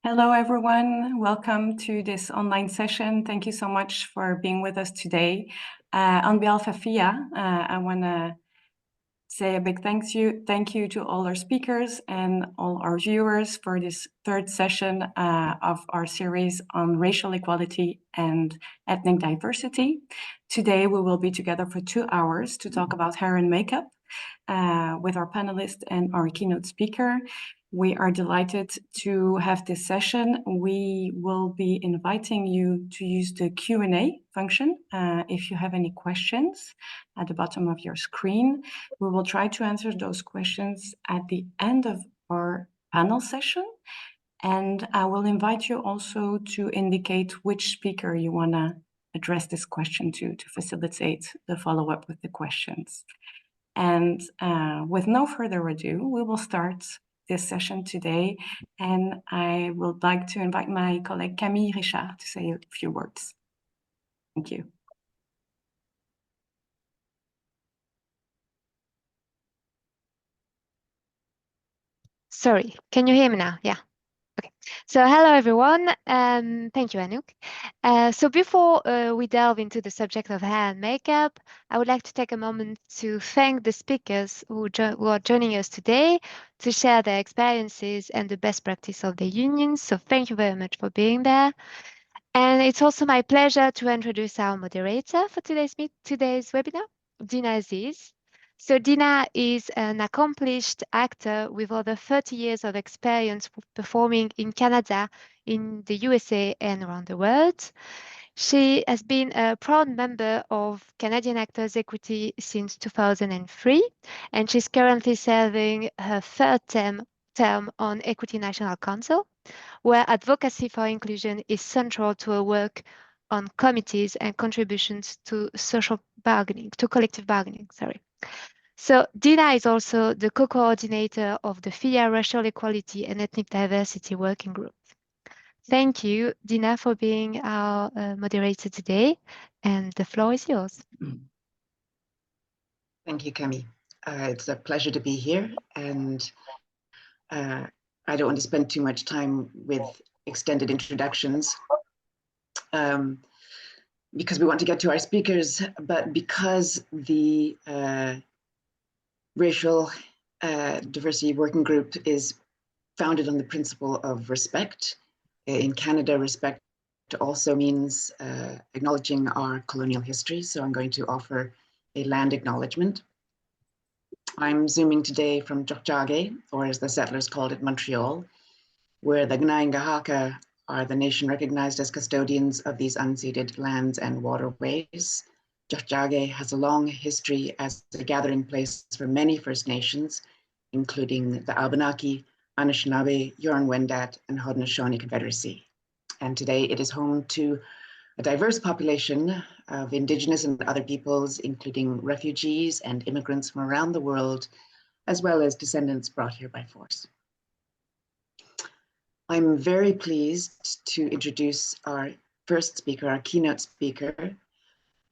Hello, everyone. Welcome to this online session. Thank you so much for being with us today. On behalf of FIA, I want to say a big thank you to all our speakers and all our viewers for this third session of our series on racial equality and ethnic diversity. Today, we will be together for 2 hours to talk about hair and makeup with our panelists and our keynote speaker. We are delighted to have this session. We will be inviting you to use the Q&A function if you have any questions at the bottom of your screen. We will try to answer those questions at the end of our panel session. And I will invite you also to indicate which speaker you want to address this question to facilitate the follow-up with the questions. And with no further ado, we will start this session today. And I would like to invite my colleague Camille Richard to say a few words. Thank you. Sorry, can you hear me now? Yeah. Okay. So hello, everyone. Thank you, Anouk. So before we delve into the subject of hair and makeup, I would like to take a moment to thank the speakers who are joining us today to share their experiences and the best practice of the union. So thank you very much for being there. And it's also my pleasure to introduce our moderator for today's webinar, Deena Aziz. So Deena is an accomplished actor with over 30 years of experience performing in Canada, in the USA, and around the world. She has been a proud member of Canadian Actors Equity since 2003, and she's currently serving her third term on Equity National Council, where advocacy for inclusion is central to her work on committees and contributions to collective bargaining, sorry. So Deena is also the co-coordinator of the FIA Racial Equality and Ethnic Diversity Working Group. Thank you, Deena, for being our moderator today, and the floor is yours. Thank you, Camille. It's a pleasure to be here, and I don't want to spend too much time with extended introductions because we want to get to our speakers, but because the Racial Diversity Working Group is founded on the principle of respect. In Canada, respect also means acknowledging our colonial history. So I'm going to offer a land acknowledgement. I'm zooming today from Tiohtià:ke, or as the settlers called it, Montreal, where the Knien'Gahaaka are the nation recognized as custodians of these unceded lands and waterways. Tiohtià:ke has a long history as a gathering place for many First Nations, including the Abenaki, Anishinaabe, Huron-Wendat, and Haudenosaunee Confederacy. And today it is home to a diverse population of Indigenous and other peoples, including refugees and immigrants from around the world, as well as descendants brought here by force. I'm very pleased to introduce our first speaker, our keynote speaker,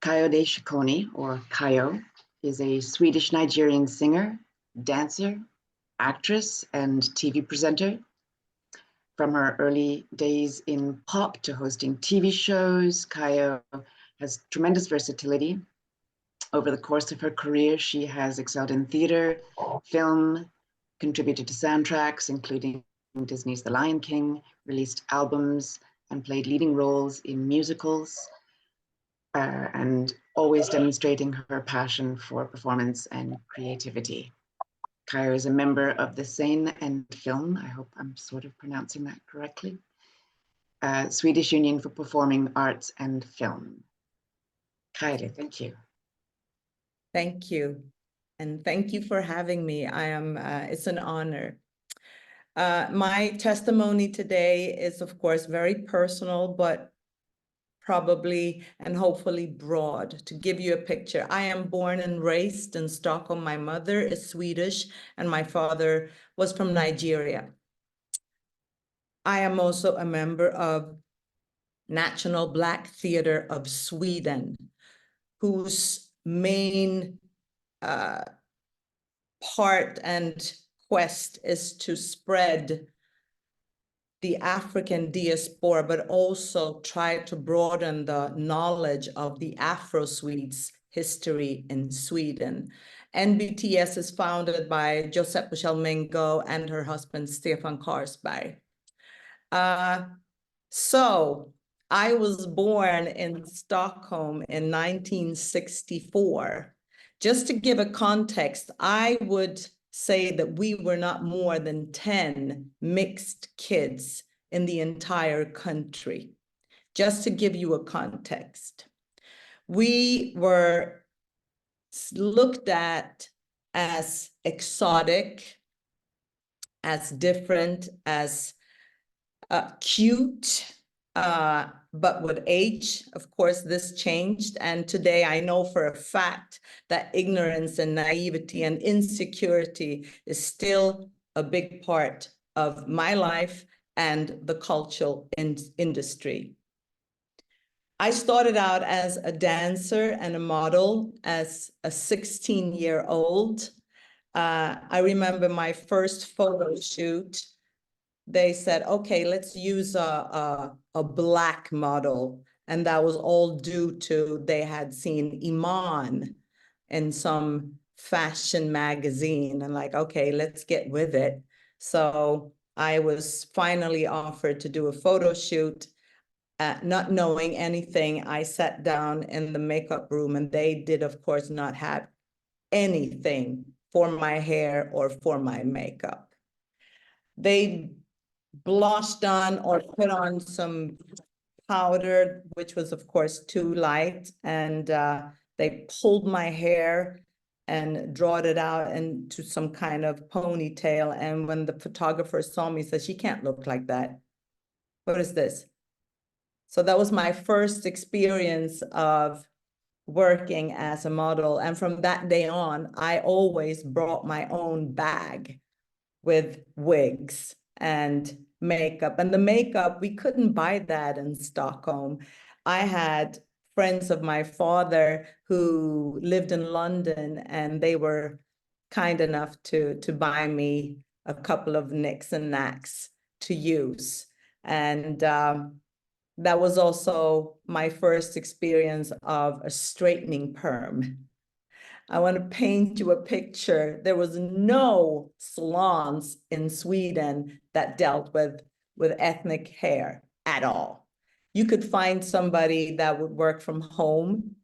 Kayo Shekoni, or Kayo, is a Swedish-Nigerian singer, dancer, actress, and TV presenter. From her early days in pop to hosting TV shows, Kayo has tremendous versatility. Over the course of her career, she has excelled in theater, film, contributed to soundtracks, including Disney's The Lion King, released albums, and played leading roles in musicals, and always demonstrating her passion for performance and creativity. Kayo is a member of the Scene and Film, I hope I'm sort of pronouncing that correctly, Swedish Union for Performing Arts and Film. Kayo, thank you. Thank you. And thank you for having me. It's an honor. My testimony today is, of course, very personal, but probably and hopefully broad. To give you a picture, I am born and raised in Stockholm. My mother is Swedish and my father was from Nigeria. I am also a member of National Black Theatre of Sweden, whose main part and quest is to spread the African diaspora, but also try to broaden the knowledge of the Afro-Swedes history in Sweden. NBTS is founded by Josette Bushell-Mingo and her husband, Stefan Karsberg. So I was born in Stockholm in 1964. Just to give a context, I would say that we were not more than 10 mixed kids in the entire country. Just to give you a context. We were looked at as exotic, as different, as cute, but with age, of course, this changed. And today I know for a fact that ignorance and naivety and insecurity is still a big part of my life and the cultural industry. I started out as a dancer and a model as a 16-year-old. I remember my first photo shoot. They said, okay, let's use a Black model. And that was all due to they had seen Iman in some fashion magazine and like, okay, let's get with it. So I was finally offered to do a photo shoot. Not knowing anything, I sat down in the makeup room and they did, of course, not have anything for my hair or for my makeup. They blushed on or put on some powder, which was, of course, too light. And they pulled my hair and drawed it out into some kind of ponytail. And when the photographer saw me, he said, she can't look like that. What is this? So that was my first experience of working as a model. And from that day on, I always brought my own bag with wigs and makeup. And the makeup, we couldn't buy that in Stockholm. I had friends of my father who lived in London, and they were kind enough to buy me a couple of nicks and knacks to use. And that was also my first experience of a straightening perm. I want to paint you a picture. There was no salons in Sweden that dealt with ethnic hair at all. You could find somebody that would work from home.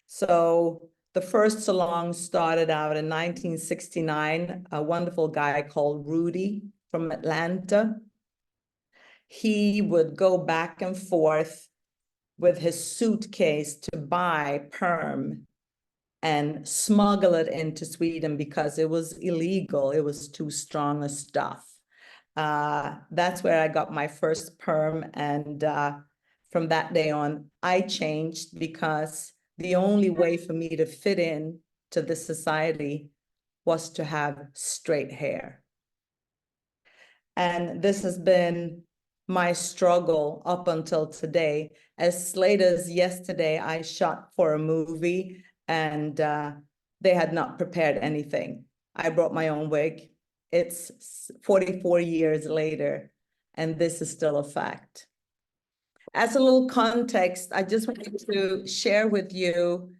So the first salon started out in 1969, a wonderful guy called Rudy from Atlanta. He would go back and forth with his suitcase to buy perm and smuggle it into Sweden because it was illegal. It was too strong a stuff. That's where I got my first perm. And from that day on, I changed because the only way for me to fit in to this society was to have straight hair. And this has been my struggle up until today. As late as yesterday, I shot for a movie and they had not prepared anything. I brought my own wig. It's 44 years later, and this is still a fact. As a little context, I just wanted to share with you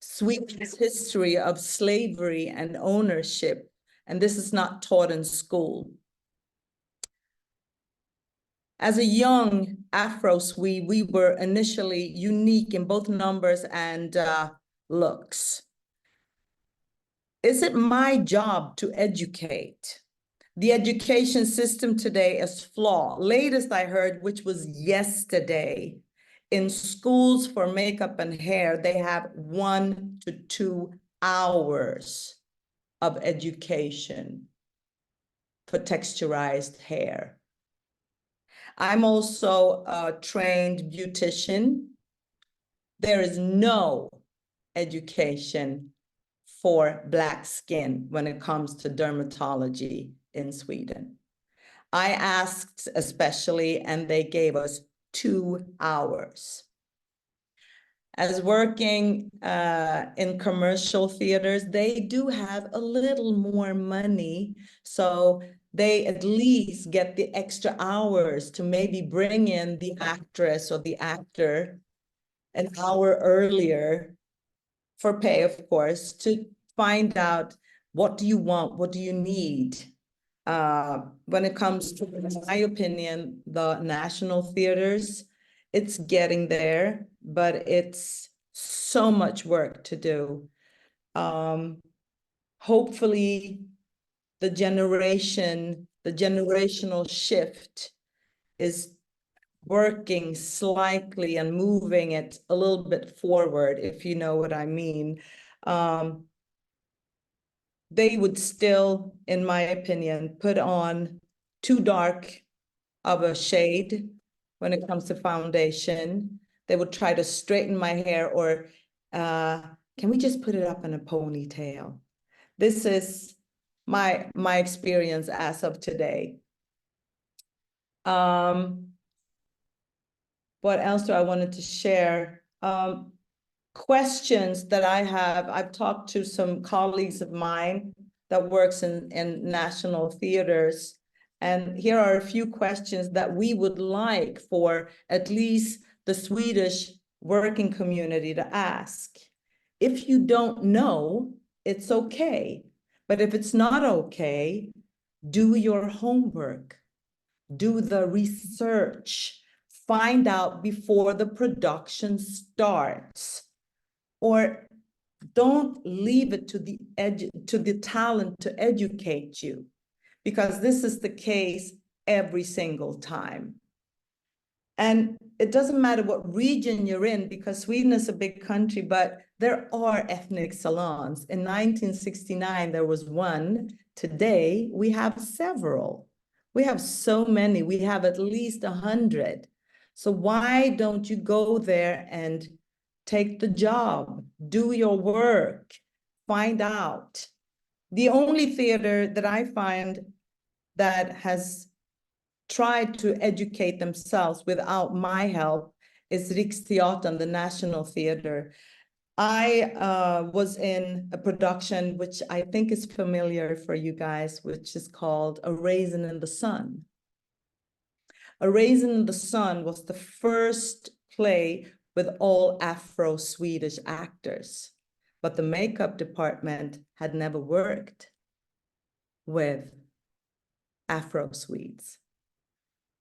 Sweden's history of slavery and ownership, and this is not taught in school. As a young Afro-Swede, we were initially unique in both numbers and looks. Is it my job to educate? The education system today is flawed. Latest I heard, which was yesterday, in schools for makeup and hair, they have 1 to 2 hours of education for texturized hair. I'm also a trained beautician. There is no education for Black skin when it comes to dermatology in Sweden. I asked especially, and they gave us 2 hours. as working in commercial theaters, they do have a little more money. So they at least get the extra hours to maybe bring in the actress or the actor an hour earlier for pay, of course, to find out what do you want, what do you need. When it comes to, in my opinion, the national theaters, it's getting there, but it's so much work to do. Hopefully, the generational shift is working slightly and moving it a little bit forward, if you know what I mean. They would still, in my opinion, put on too dark of a shade when it comes to foundation. They would try to straighten my hair, or can we just put it up in a ponytail? This is my experience as of today. What else do I wanted to share? Questions that I have, I've talked to some colleagues of mine that works in national theaters, and here are a few questions that we would like for at least the Swedish working community to ask. If you don't know, it's okay. But if it's not okay, do your homework, do the research, find out before the production starts. Or don't leave it to the talent to educate you, because this is the case every single time. And it doesn't matter what region you're in, because Sweden is a big country, but there are ethnic salons. In 1969, there was one. Today, we have several. We have so many. We have at least 100. So why don't you go there and take the job, do your work, find out. The only theater that I find that has tried to educate themselves without my help is Riksteatern, the National Theater. I was in a production which I think is familiar for you guys, which is called A Raisin in the Sun. A Raisin in the Sun was the first play with all Afro-Swedish actors, but the makeup department had never worked with Afro-Swedes.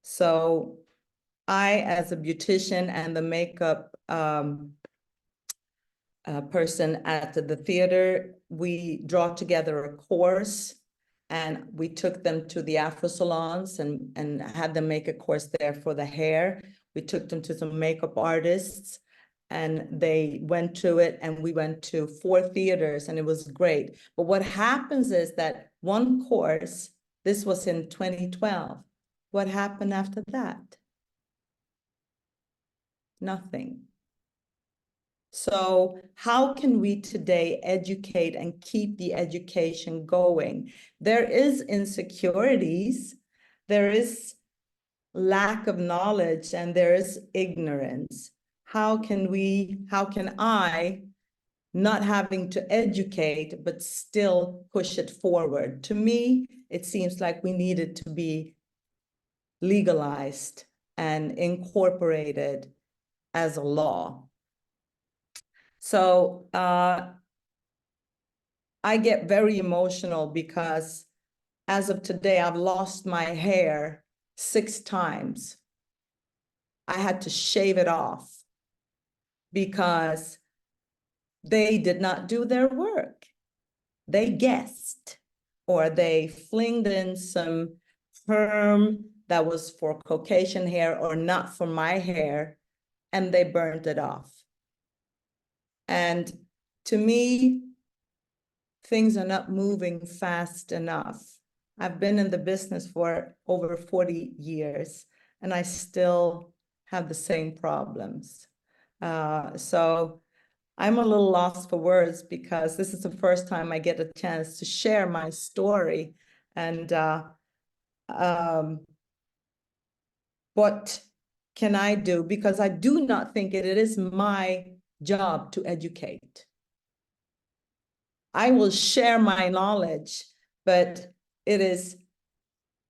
So I, as a beautician and the makeup person at the theater, we draw together a course, and we took them to the Afro salons and had them make a course there for the hair. We took them to some makeup artists, and they went to it, and we went to 4 theaters, and it was great. But what happens is that one course, this was in 2012, what happened after that? Nothing. So how can we today educate and keep the education going? There is insecurities, there is lack of knowledge, and there is ignorance. How can I, not having to educate, but still push it forward? To me, it seems like we need it to be legalized and incorporated as a law. So I get very emotional because as of today, I've lost my hair 6 times. I had to shave it off because they did not do their work. They guessed, or they flinged in some perm that was for Caucasian hair or not for my hair, and they burned it off. And to me, things are not moving fast enough. I've been in the business for over 40 years, and I still have the same problems. So I'm a little lost for words, because this is the first time I get a chance to share my story. And what can I do? Because I do not think it is my job to educate. I will share my knowledge, but it is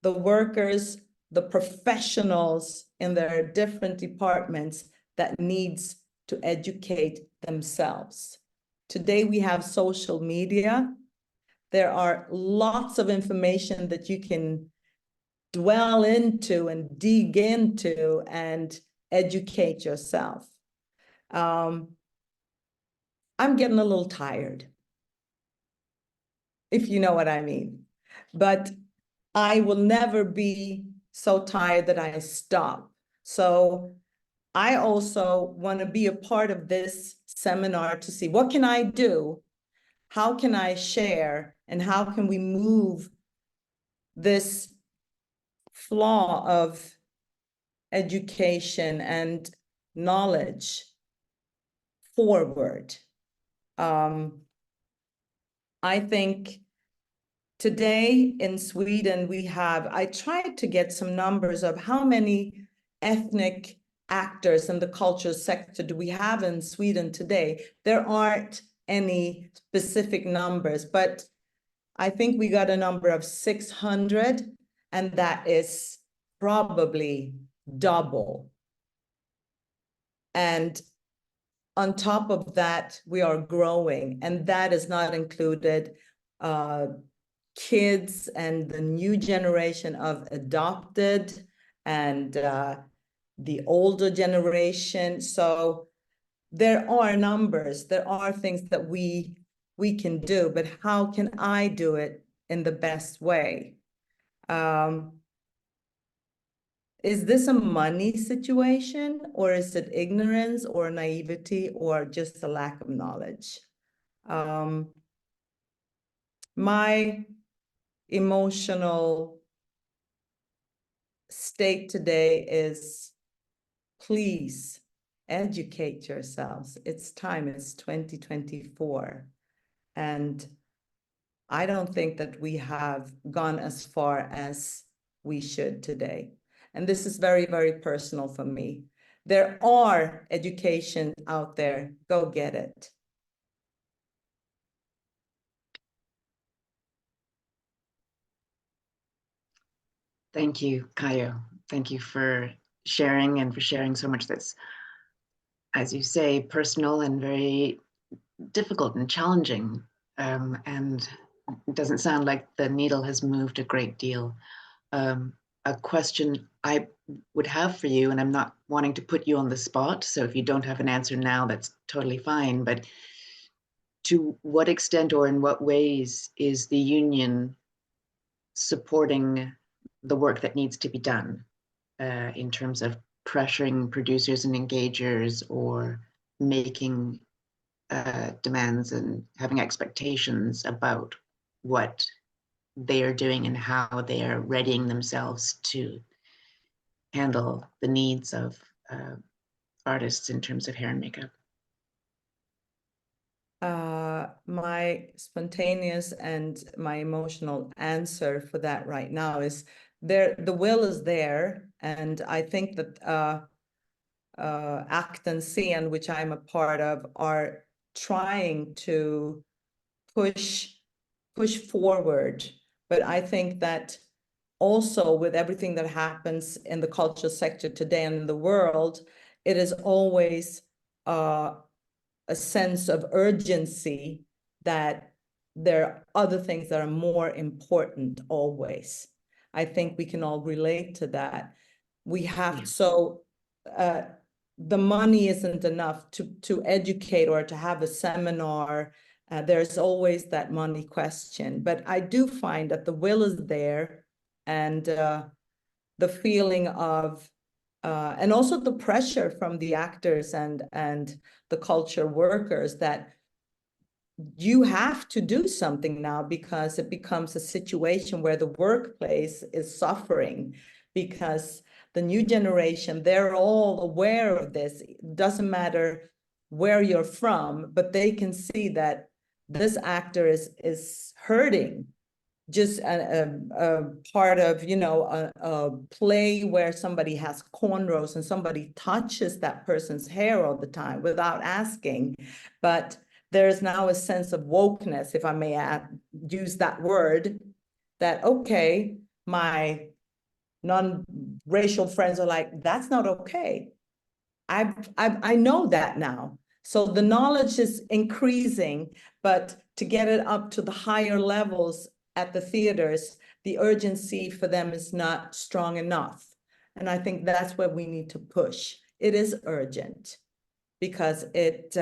the workers, the professionals in their different departments that needs to educate themselves. Today we have social media. There are lots of information that you can dwell into and dig into and educate yourself. I'm getting a little tired, if you know what I mean. But I will never be so tired that I stop. So I also want to be a part of this seminar to see what can I do? How can I share? And how can we move this flaw of education and knowledge forward? I think today in Sweden, I tried to get some numbers of how many ethnic actors in the culture sector do we have in Sweden today. There aren't any specific numbers, but I think we got a number of 600, and that is probably double. And on top of that, we are growing, and that is not included kids and the new generation of adopted and the older generation. So there are numbers, there are things that we can do, but how can I do it in the best way? Is this a money situation, or is it ignorance or naivety or just a lack of knowledge? My emotional state today is, please educate yourselves. It's time, it's 2024. And I don't think that we have gone as far as we should today. And this is very, very personal for me. There are education out there, go get it. Thank you, Kayo. Thank you for sharing and for sharing so much that's, as you say, personal and very difficult and challenging. And it doesn't sound like the needle has moved a great deal. A question I would have for you, and I'm not wanting to put you on the spot, so if you don't have an answer now, that's totally fine, but to what extent or in what ways is the union supporting the work that needs to be done in terms of pressuring producers and engagers, or making demands and having expectations about what they are doing and how they are readying themselves to handle the needs of artists in terms of hair and makeup? My spontaneous and my emotional answer for that right now is the will is there, and I think that ACT and CN, which I'm a part of, are trying to push forward. But I think that also with everything that happens in the cultural sector today and in the world, it is always a sense of urgency that there are other things that are more important always. I think we can all relate to that. We have, so the money isn't enough to educate or to have a seminar. There's always that money question, but I do find that the will is there, and the feeling of and also the pressure from the actors and the culture workers that you have to do something now, because it becomes a situation where the workplace is suffering, because the new generation, they're all aware of this. It doesn't matter where you're from, but they can see that this actor is hurting just a part of, you know, a play where somebody has cornrows and somebody touches that person's hair all the time without asking. But there's now a sense of wokeness, if I may use that word, that, okay, my non-racial friends are like, that's not okay. I know that now. So the knowledge is increasing, but to get it up to the higher levels at the theaters, the urgency for them is not strong enough. And I think that's where we need to push. It is urgent because it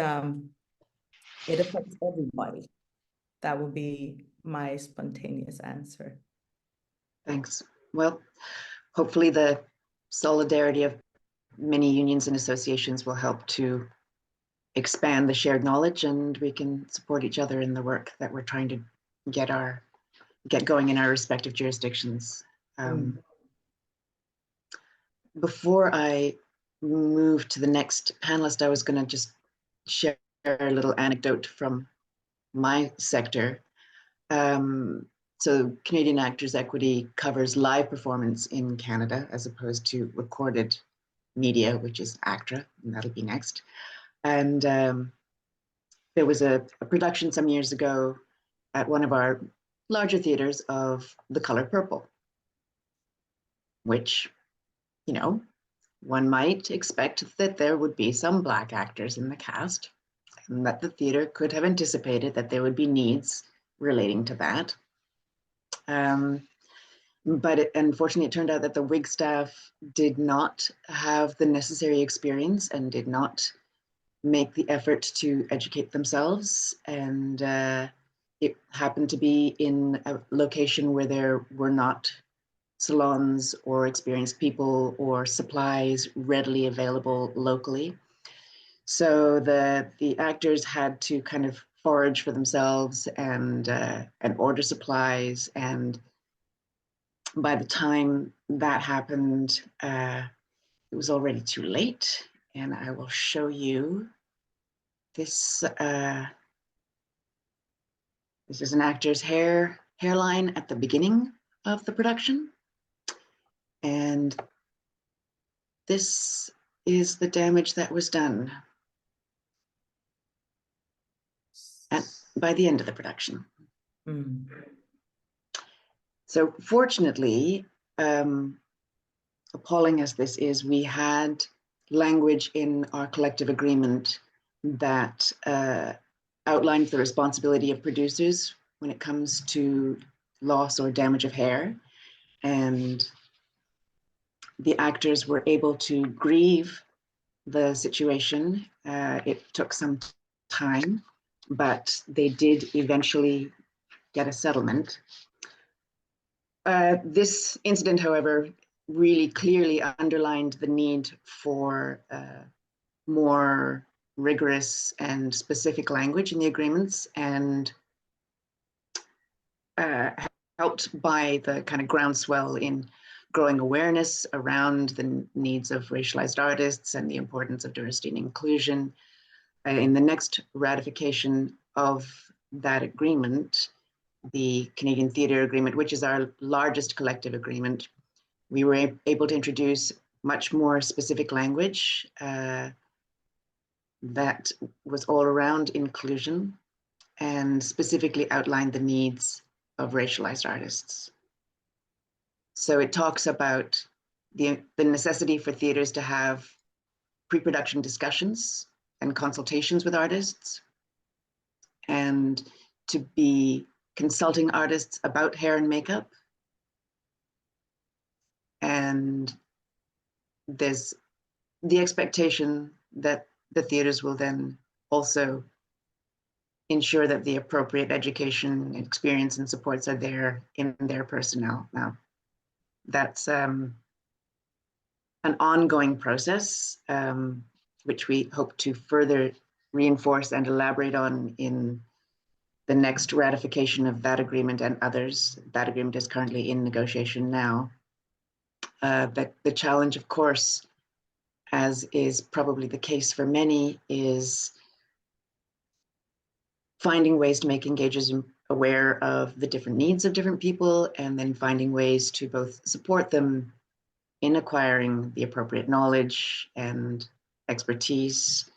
affects everybody. That would be my spontaneous answer. Thanks. Well, hopefully the solidarity of many unions and associations will help to expand the shared knowledge, and we can support each other in the work that we're trying to get going in our respective jurisdictions. Before I move to the next panelist, I was going to just share a little anecdote from my sector. So Canadian Actors Equity covers live performance in Canada as opposed to recorded media, which is ACTRA, and that'll be next. And there was a production some years ago at one of our larger theaters of The Color Purple, which, you know, one might expect that there would be some Black actors in the cast, and that the theater could have anticipated that there would be needs relating to that. But unfortunately, it turned out that the wig staff did not have the necessary experience and did not make the effort to educate themselves. And it happened to be in a location where there were not salons or experienced people or supplies readily available locally. So the actors had to kind of forage for themselves and order supplies. And by the time that happened, it was already too late. And I will show you this. This is an actor's hairline at the beginning of the production. And this is the damage that was done by the end of the production. So fortunately, appalling as this is, we had language in our collective agreement that outlines the responsibility of producers when it comes to loss or damage of hair. And the actors were able to grieve the situation. It took some time, but they did eventually get a settlement. This incident, however, really clearly underlined the need for more rigorous and specific language in the agreements, and helped by the kind of groundswell in growing awareness around the needs of racialized artists and the importance of diversity and inclusion. In the next ratification of that agreement, the Canadian Theatre Agreement, which is our largest collective agreement, we were able to introduce much more specific language that was all around inclusion and specifically outlined the needs of racialized artists. So it talks about the necessity for theaters to have pre-production discussions and consultations with artists, and to be consulting artists about hair and makeup. And there's the expectation that the theaters will then also ensure that the appropriate education, experience, and supports are there in their personnel. Now, that's an ongoing process, which we hope to further reinforce and elaborate on in the next ratification of that agreement and others. That agreement is currently in negotiation now. But the challenge, of course, as is probably the case for many, is finding ways to make aware of the different needs of different people, and then finding ways to both support them in acquiring the appropriate knowledge and expertise,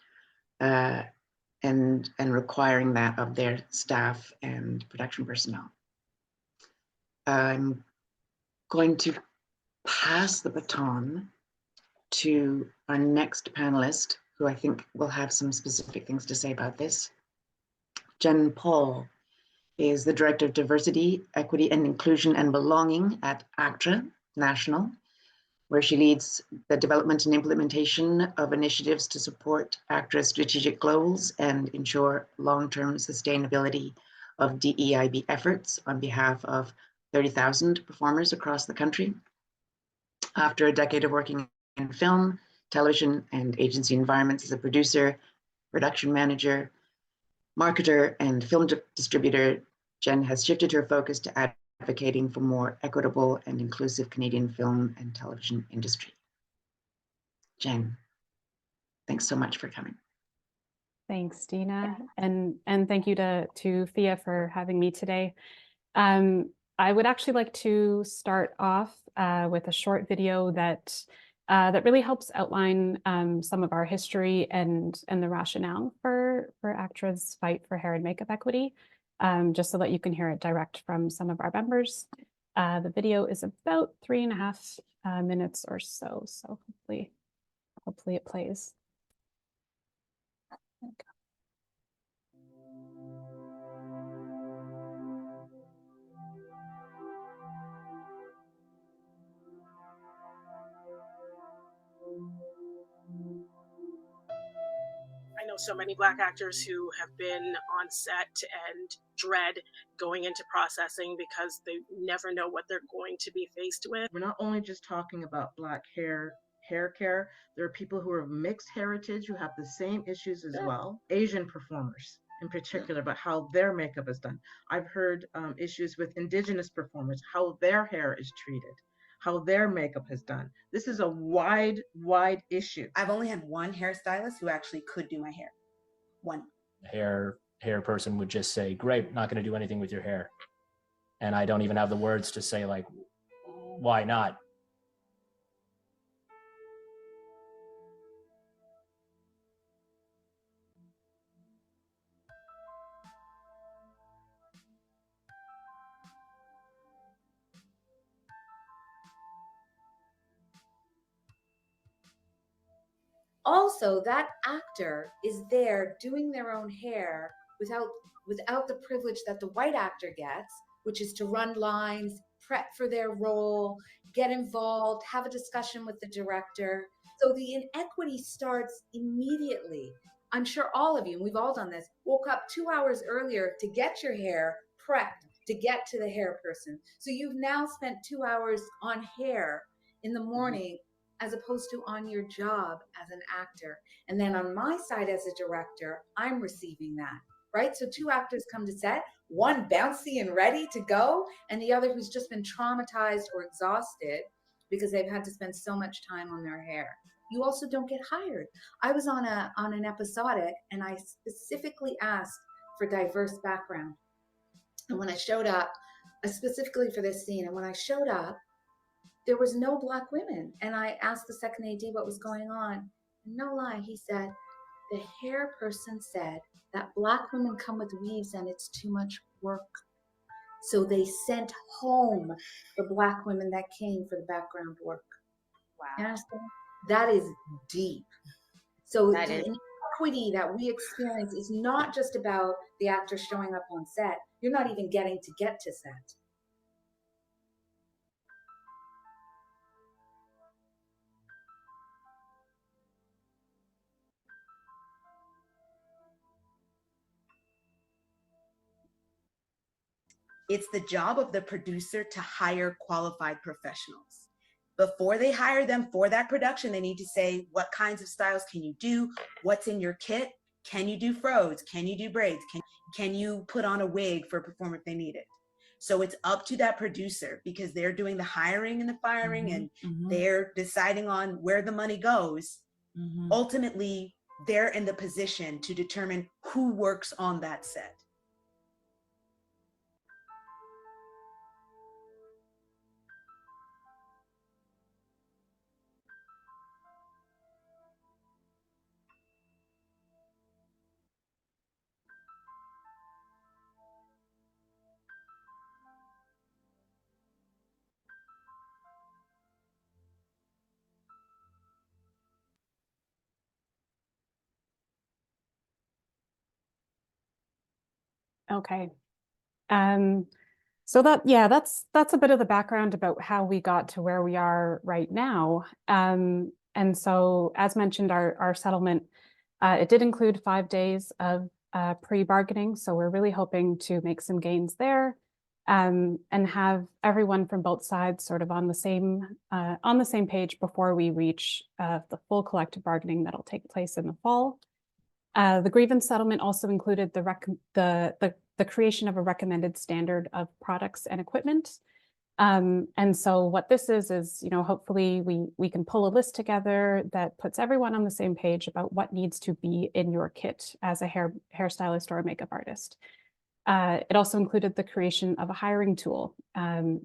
and requiring that of their staff and production personnel. I'm going to pass the baton to our next panelist, who I think will have some specific things to say about this. Jen Paul is the Director of Diversity, Equity and Inclusion and Belonging at ACTRA National, where she leads the development and implementation of initiatives to support ACTRA's strategic goals and ensure long-term sustainability of DEIB efforts on behalf of 30,000 performers across the country. After a decade of working in film, television, and agency environments as a producer, production manager, marketer, and film distributor, Jen has shifted her focus to advocating for more equitable and inclusive Canadian film and television industry. Jen, thanks so much for coming. Thanks, Deena, and thank you to FIA for having me today. I would actually like to start off with a short video that really helps outline some of our history and the rationale for ACTRA's fight for hair and makeup equity, just so that you can hear it direct from some of our members. The video is about 3.5 minutes or so, so hopefully it plays. There we go. I know so many Black actors who have been on set and dread going into processing because they never know what they're going to be faced with. We're not only just talking about Black hair care, there are people who are of mixed heritage who have the same issues as well. Asian performers in particular, about how their makeup is done. I've heard issues with Indigenous performers, how their hair is treated, how their makeup is done. This is a wide issue. I've only had one hairstylist who actually could do my hair. One. Hair person would just say, great, not going to do anything with your hair. And I don't even have the words to say, like, why not? Also, that actor is there doing their own hair without the privilege that the white actor gets, which is to run lines, prep for their role, get involved, have a discussion with the director. So the inequity starts immediately. I'm sure all of you, and we've all done this, woke up 2 hours earlier to get your hair prepped to get to the hair person. So you've now spent 2 hours on hair in the morning as opposed to on your job as an actor. And then on my side as a director, I'm receiving that, right? So 2 actors come to set, one bouncy and ready to go, and the other who's just been traumatized or exhausted because they've had to spend so much time on their hair. You also don't get hired. I was on an episodic, and I specifically asked for diverse background. And when I showed up, specifically for this scene, and when I showed up, there was no Black women. And I asked the second AD what was going on. And no lie, he said, the hair person said that Black women come with weaves and it's too much work. So they sent home the Black women that came for the background work. Wow. You understand? That is deep. So the inequity that we experience is not just about the actor showing up on set. You're not even getting to get to set. It's the job of the producer to hire qualified professionals. Before they hire them for that production, they need to say, what kinds of styles can you do? What's in your kit? Can you do froze? Can you do braids? Can you put on a wig for a performer if they need it? So it's up to that producer because they're doing the hiring and the firing and they're deciding on where the money goes. Ultimately, they're in the position to determine who works on that set. Okay. So that's a bit of the background about how we got to where we are right now. And so, as mentioned, our settlement, it did include 5 days of pre-bargaining. So we're really hoping to make some gains there, and have everyone from both sides sort of on the same page before we reach the full collective bargaining that'll take place in the fall. The grievance settlement also included the creation of a recommended standard of products and equipment. And so what this is, hopefully we can pull a list together that puts everyone on the same page about what needs to be in your kit as a hairstylist or a makeup artist. It also included the creation of a hiring tool.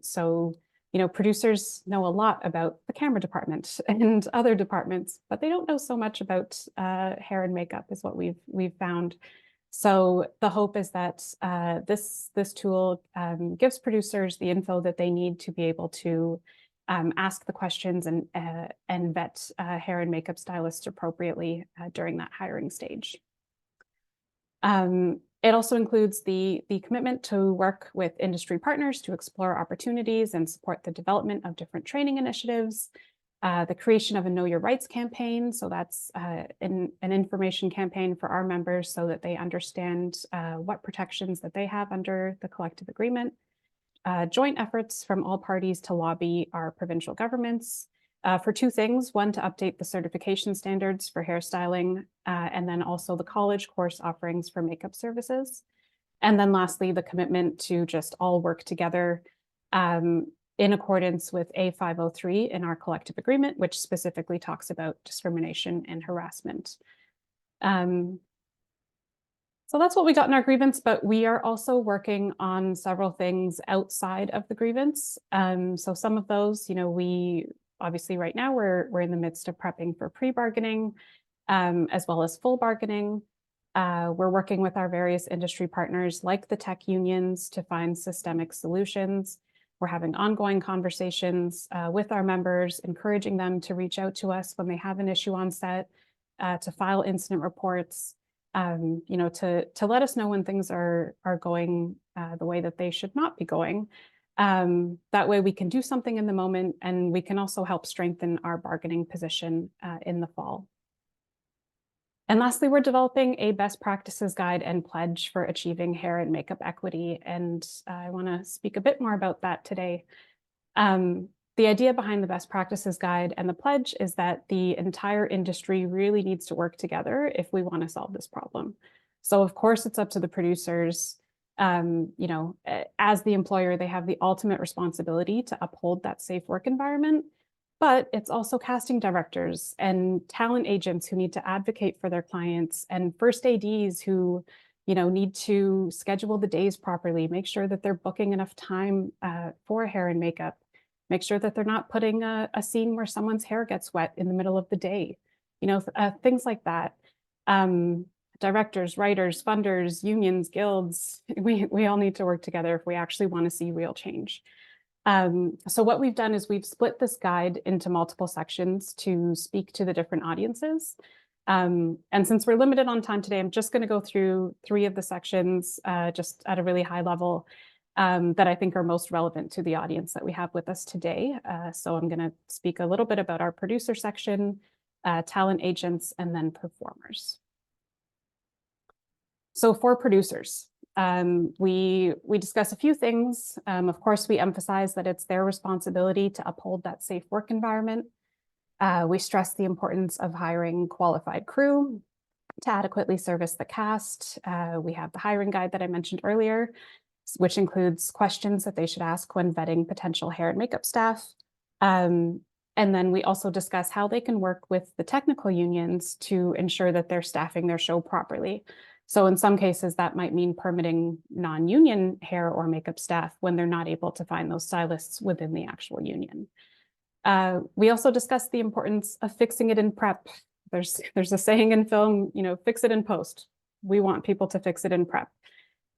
So, producers know a lot about the camera department and other departments, but they don't know so much about hair and makeup, is what we've found. So the hope is that this tool gives producers the info that they need to be able to ask the questions and vet hair and makeup stylists appropriately during that hiring stage. It also includes the commitment to work with industry partners to explore opportunities and support the development of different training initiatives, the creation of a Know Your Rights campaign. So that's an information campaign for our members so that they understand what protections that they have under the collective agreement, joint efforts from all parties to lobby our provincial governments for 2 things. One, to update the certification standards for hairstyling, and then also the college course offerings for makeup services. And then lastly, the commitment to just all work together in accordance with A503 in our collective agreement, which specifically talks about discrimination and harassment. So that's what we got in our grievance, but we are also working on several things outside of the grievance. So some of those, we obviously right now we're in the midst of prepping for pre-bargaining, as well as full bargaining. We're working with our various industry partners like the tech unions to find systemic solutions. We're having ongoing conversations with our members, encouraging them to reach out to us when they have an issue on set, to file incident reports, to let us know when things are going the way that they should not be going. That way we can do something in the moment, and we can also help strengthen our bargaining position in the fall. And lastly, we're developing a best practices guide and pledge for achieving hair and makeup equity. And I want to speak a bit more about that today. The idea behind the best practices guide and the pledge is that the entire industry really needs to work together if we want to solve this problem. So of course, it's up to the producers. As the employer, they have the ultimate responsibility to uphold that safe work environment. But it's also casting directors and talent agents who need to advocate for their clients, and first ADs who, need to schedule the days properly, make sure that they're booking enough time for hair and makeup, make sure that they're not putting a scene where someone's hair gets wet in the middle of the day, things like that. Directors, writers, funders, unions, guilds, we all need to work together if we actually want to see real change. So what we've done is we've split this guide into multiple sections to speak to the different audiences. And since we're limited on time today, I'm just going to go through 3 of the sections just at a really high level that I think are most relevant to the audience that we have with us today. So I'm going to speak a little bit about our producer section, talent agents, and then performers. So for producers, we discuss a few things. Of course, we emphasize that it's their responsibility to uphold that safe work environment. We stress the importance of hiring qualified crew to adequately service the cast. We have the hiring guide that I mentioned earlier, which includes questions that they should ask when vetting potential hair and makeup staff. And then we also discuss how they can work with the technical unions to ensure that they're staffing their show properly. So in some cases, that might mean permitting non-union hair or makeup staff when they're not able to find those stylists within the actual union. We also discussed the importance of fixing it in prep. There's a saying in film, fix it in post. We want people to fix it in prep.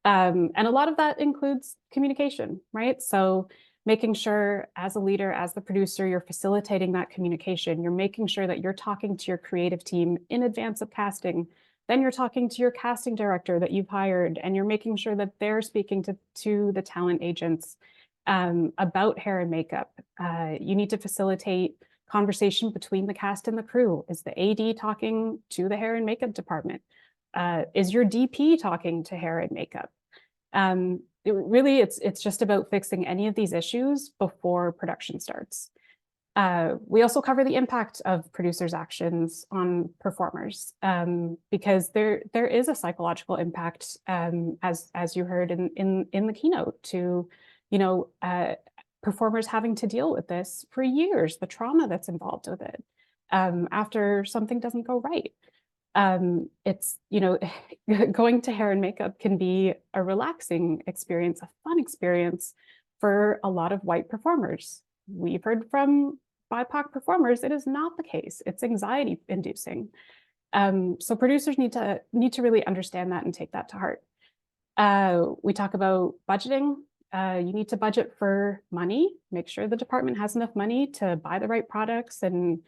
And a lot of that includes communication, right? So making sure as a leader, as the producer, you're facilitating that communication. You're making sure that you're talking to your creative team in advance of casting Then you're talking to your casting director that you've hired, and you're making sure that they're speaking to the talent agents about hair and makeup. You need to facilitate conversation between the cast and the crew. Is the AD talking to the hair and makeup department? Is your DP talking to hair and makeup? It's just about fixing any of these issues before production starts. We also cover the impact of producers' actions on performers, because there is a psychological impact, as you heard in the keynote, to performers having to deal with this for years, the trauma that's involved with it after something doesn't go right. It's, going to hair and makeup can be a relaxing experience, a fun experience for a lot of white performers. We've heard from BIPOC performers, it is not the case. It's anxiety inducing. So producers need to really understand that and take that to heart. We talk about budgeting. You need to budget for money, make sure the department has enough money to buy the right products and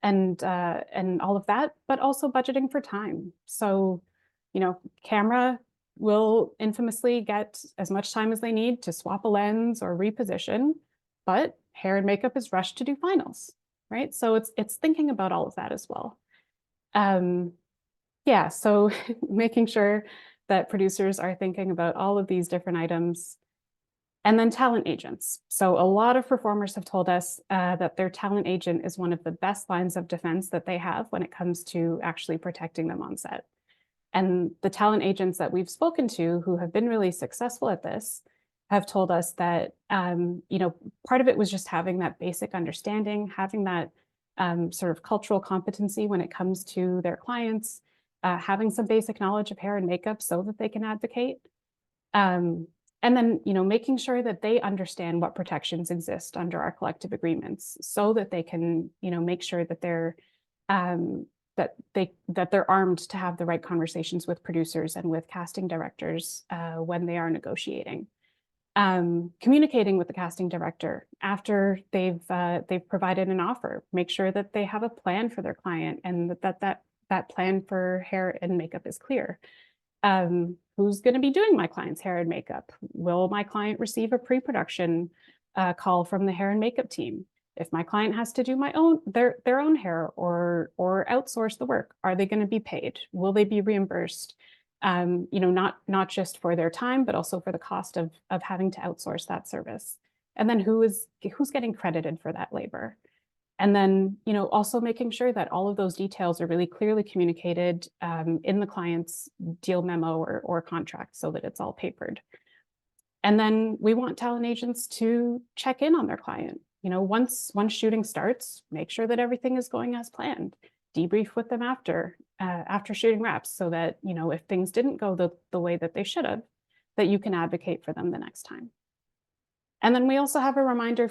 all of that, but also budgeting for time. So, camera will infamously get as much time as they need to swap a lens or reposition, but hair and makeup is rushed to do finals, right? So it's thinking about all of that as well. Yeah, so making sure that producers are thinking about all of these different items. And then talent agents. So a lot of performers have told us that their talent agent is one of the best lines of defense that they have when it comes to actually protecting them on set. And the talent agents that we've spoken to who have been really successful at this have told us that, part of it was just having that basic understanding, having that sort of cultural competency when it comes to their clients, having some basic knowledge of hair and makeup so that they can advocate. And then, making sure that they understand what protections exist under our collective agreements so that they can, make sure that they're they're armed to have the right conversations with producers and with casting directors when they are negotiating. Communicating with the casting director after they've provided an offer, make sure that they have a plan for their client and that plan for hair and makeup is clear. Who's going to be doing my client's hair and makeup? Will my client receive a pre-production call from the hair and makeup team? If my client has to do their own hair or outsource the work, are they going to be paid? Will they be reimbursed? Not just for their time, but also for the cost of having to outsource that service. And then who's getting credited for that labor? And then, also making sure that all of those details are really clearly communicated in the client's deal memo or contract so that it's all papered. And then we want talent agents to check in on their client. Once shooting starts, make sure that everything is going as planned. Debrief with them after shooting wraps so that, if things didn't go the way that they should have, that you can advocate for them the next time. And then we also have a reminder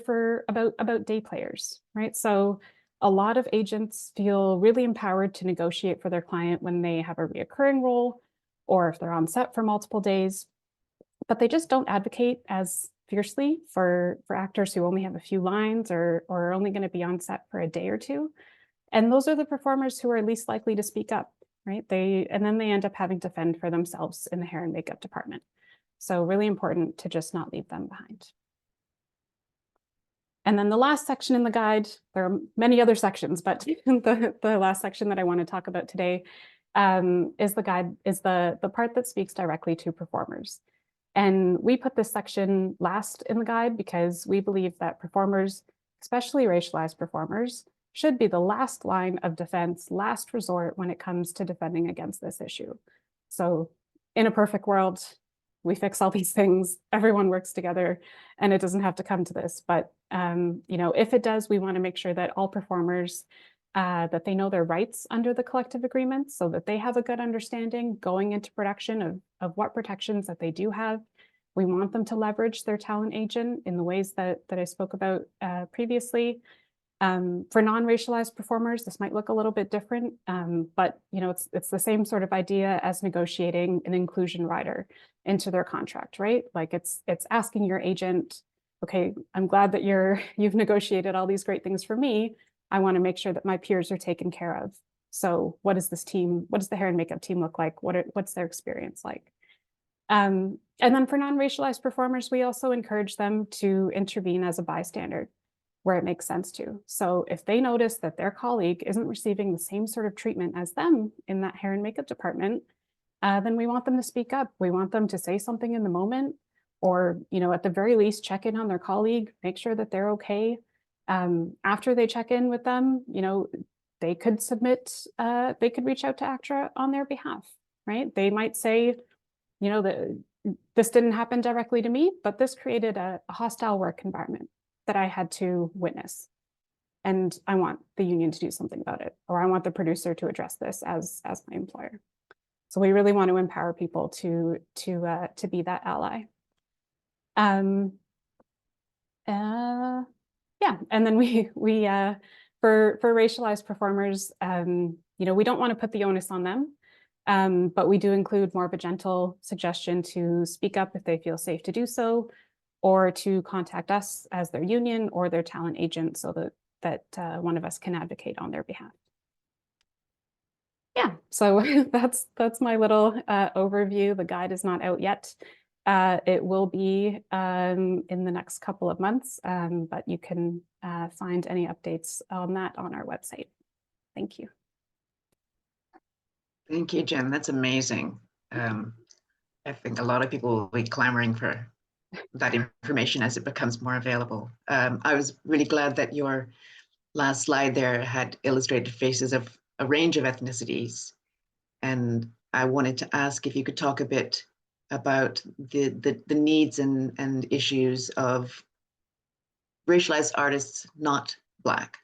about day players, right? So a lot of agents feel really empowered to negotiate for their client when they have a reoccurring role or if they're on set for multiple days, but they just don't advocate as fiercely for actors who only have a few lines or are only going to be on set for a day or two. And those are the performers who are least likely to speak up, right? And then they end up having to fend for themselves in the hair and makeup department. So really important to just not leave them behind. And then the last section in the guide, there are many other sections, but the last section that I want to talk about today is the part that speaks directly to performers. And we put this section last in the guide because we believe that performers, especially racialized performers, should be the last line of defense, last resort when it comes to defending against this issue. So in a perfect world, we fix all these things, everyone works together, and it doesn't have to come to this. But if it does, we want to make sure that all performers, that they know their rights under the collective agreement so that they have a good understanding going into production of what protections that they do have. We want them to leverage their talent agent in the ways that I spoke about previously. For non-racialized performers, this might look a little bit different, but it's the same sort of idea as negotiating an inclusion rider into their contract, right? Like it's asking your agent, okay, I'm glad that you've negotiated all these great things for me. I want to make sure that my peers are taken care of. So what does the hair and makeup team look like? What's their experience like? And then for non-racialized performers, we also encourage them to intervene as a bystander where it makes sense to. So if they notice that their colleague isn't receiving the same sort of treatment as them in that hair and makeup department, then we want them to speak up. We want them to say something in the moment, or, at the very least, check in on their colleague, make sure that they're okay. After they check in with them, they could they could reach out to ACTRA on their behalf, right? They might say, that this didn't happen directly to me, but this created a hostile work environment that I had to witness. And I want the union to do something about it, or I want the producer to address this as my employer. So we really want to empower people to be that ally. Yeah, and then we for racialized performers, we don't want to put the onus on them, but we do include more of a gentle suggestion to speak up if they feel safe to do so, or to contact us as their union or their talent agent so that one of us can advocate on their behalf. Yeah, so that's my little overview. The guide is not out yet. It will be in the next couple of months, but you can find any updates on that on our website. Thank you. Thank you, Jen. That's amazing. I think a lot of people will be clamoring for that information as it becomes more available. I was really glad that your last slide there had illustrated faces of a range of ethnicities. And I wanted to ask if you could talk a bit about the needs and issues of racialized artists not Black.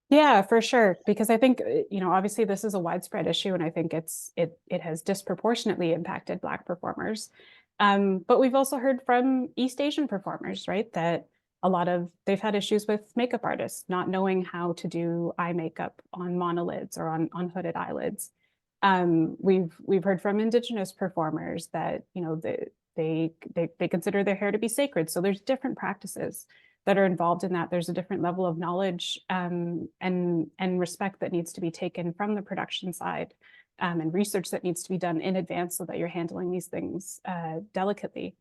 Yeah, for sure. Because I think, obviously this is a widespread issue, and I think it has disproportionately impacted Black performers. But we've also heard from East Asian performers, right, that they've had issues with makeup artists not knowing how to do eye makeup on monolids or on hooded eyelids. We've heard from Indigenous performers that, they consider their hair to be sacred. So there's different practices that are involved in that. There's a different level of knowledge and respect that needs to be taken from the production side, and research that needs to be done in advance so that you're handling these things delicately.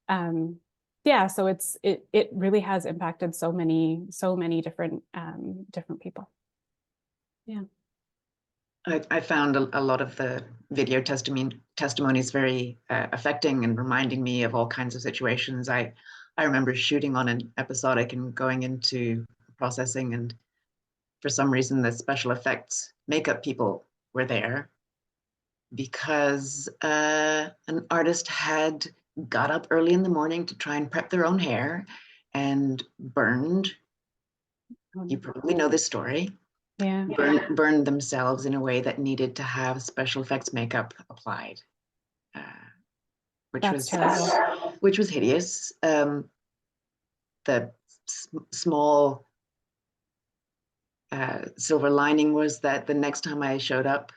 Yeah, so it really has impacted so many different people. Yeah. I found a lot of the video testimonies very affecting and reminding me of all kinds of situations. I remember shooting on an episodic and going into processing, and for some reason the special effects makeup people were there because an artist had got up early in the morning to try and prep their own hair and burned. You probably know this story. Yeah. Burned themselves in a way that needed to have special effects makeup applied, which was hideous. The small silver lining was that the next time I showed up,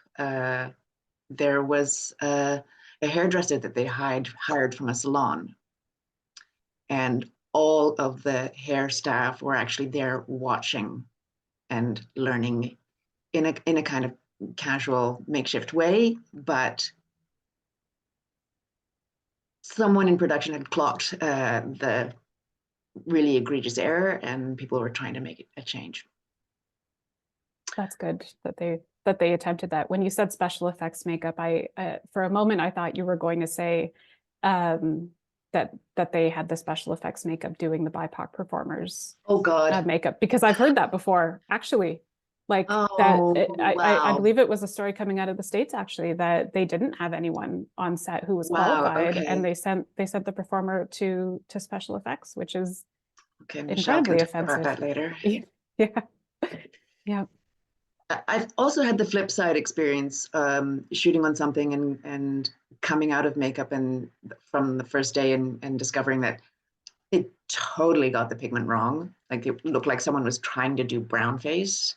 there was a hairdresser that they hired from a salon, and all of the hair staff were actually there watching and learning in a kind of casual makeshift way, but someone in production had clocked the really egregious error, and people were trying to make a change. That's good that they attempted that. When you said special effects makeup, I for a moment I thought you were going to say that they had the special effects makeup doing the BIPOC performers. Oh God, makeup, because I've heard that before actually. Like wow. I believe it was a story coming out of the States actually, that they didn't have anyone on set who was qualified, okay. and they sent the performer to special effects, which is Michelle incredibly can talk offensive. about that later. Yeah. Yeah. I've also had the flip side experience, shooting on something and coming out of makeup and from the first day and discovering that it totally got the pigment wrong. Like it looked like someone was trying to do brown face,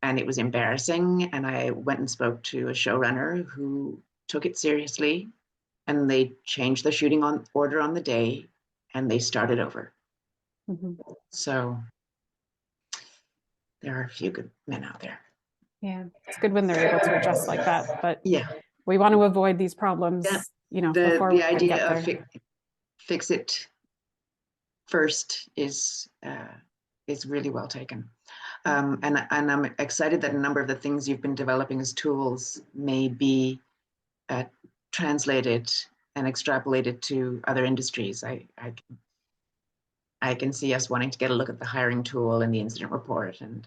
and it was embarrassing. And I went and spoke to a showrunner who took it seriously, and they changed the shooting order on the day, and they started over. Mm-hmm. So there are a few good men out there. Yeah, it's good when they're able to adjust like that, but Yeah, we want to avoid these problems, Yeah. before we the can idea get of there. fix it first is really well taken. And I'm excited that a number of the things you've been developing as tools may be translated and extrapolated to other industries. I can see us wanting to get a look at the hiring tool and the incident report and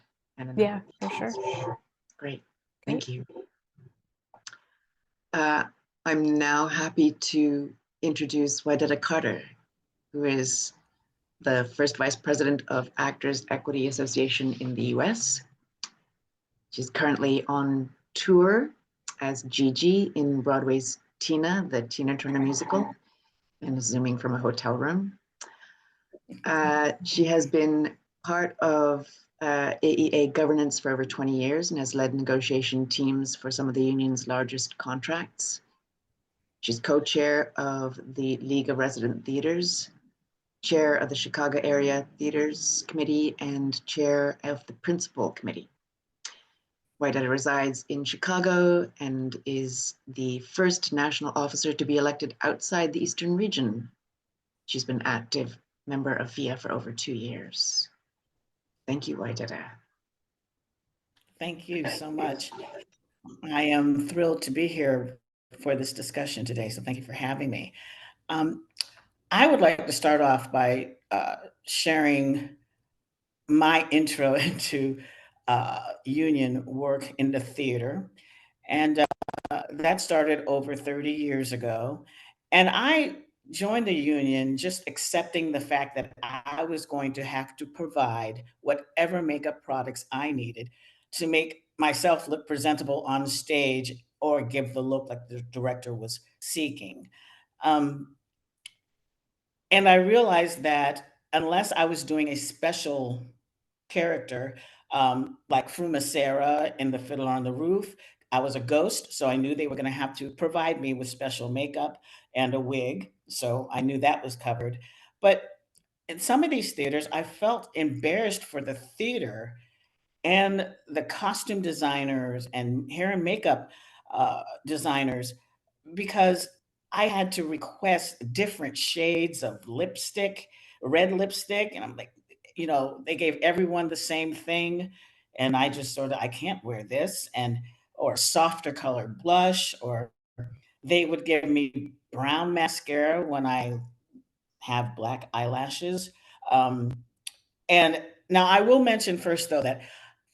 Yeah, for sure. Great, thank you. I'm now happy to introduce Waidada Carter, who is the first vice president of Actors Equity Association in the US. She's currently on tour as Gigi in Broadway's Tina, the Tina Turner musical, and is zooming from a hotel room. She has been part of AAEA governance for over 20 years and has led negotiation teams for some of the union's largest contracts. She's co-chair of the League of Resident Theaters, chair of the Chicago Area Theaters Committee, and chair of the Principal Committee. Waidada resides in Chicago and is the first national officer to be elected outside the Eastern region. She's been active member of FIA for over 2 years. Thank you, Waidada. Thank you so much. I am thrilled to be here for this discussion today, so thank you for having me. I would like to start off by sharing my intro into union work in the theater. And that started over 30 years ago. And I joined the union just accepting the fact that I was going to have to provide whatever makeup products I needed to make myself look presentable on stage or give the look like the director was seeking. And I realized that unless I was doing a special character, like Fruma Sarah in The Fiddler on the Roof, I was a ghost, so I knew they were going to have to provide me with special makeup and a wig, so I knew that was covered. But in some of these theaters, I felt embarrassed for the theater and the costume designers and hair and makeup designers because I had to request different shades of lipstick, red lipstick, and I'm like, they gave everyone the same thing, and I just sort of I can't wear this, and or softer colored blush, or they would give me brown mascara when I have black eyelashes. And now I will mention first though that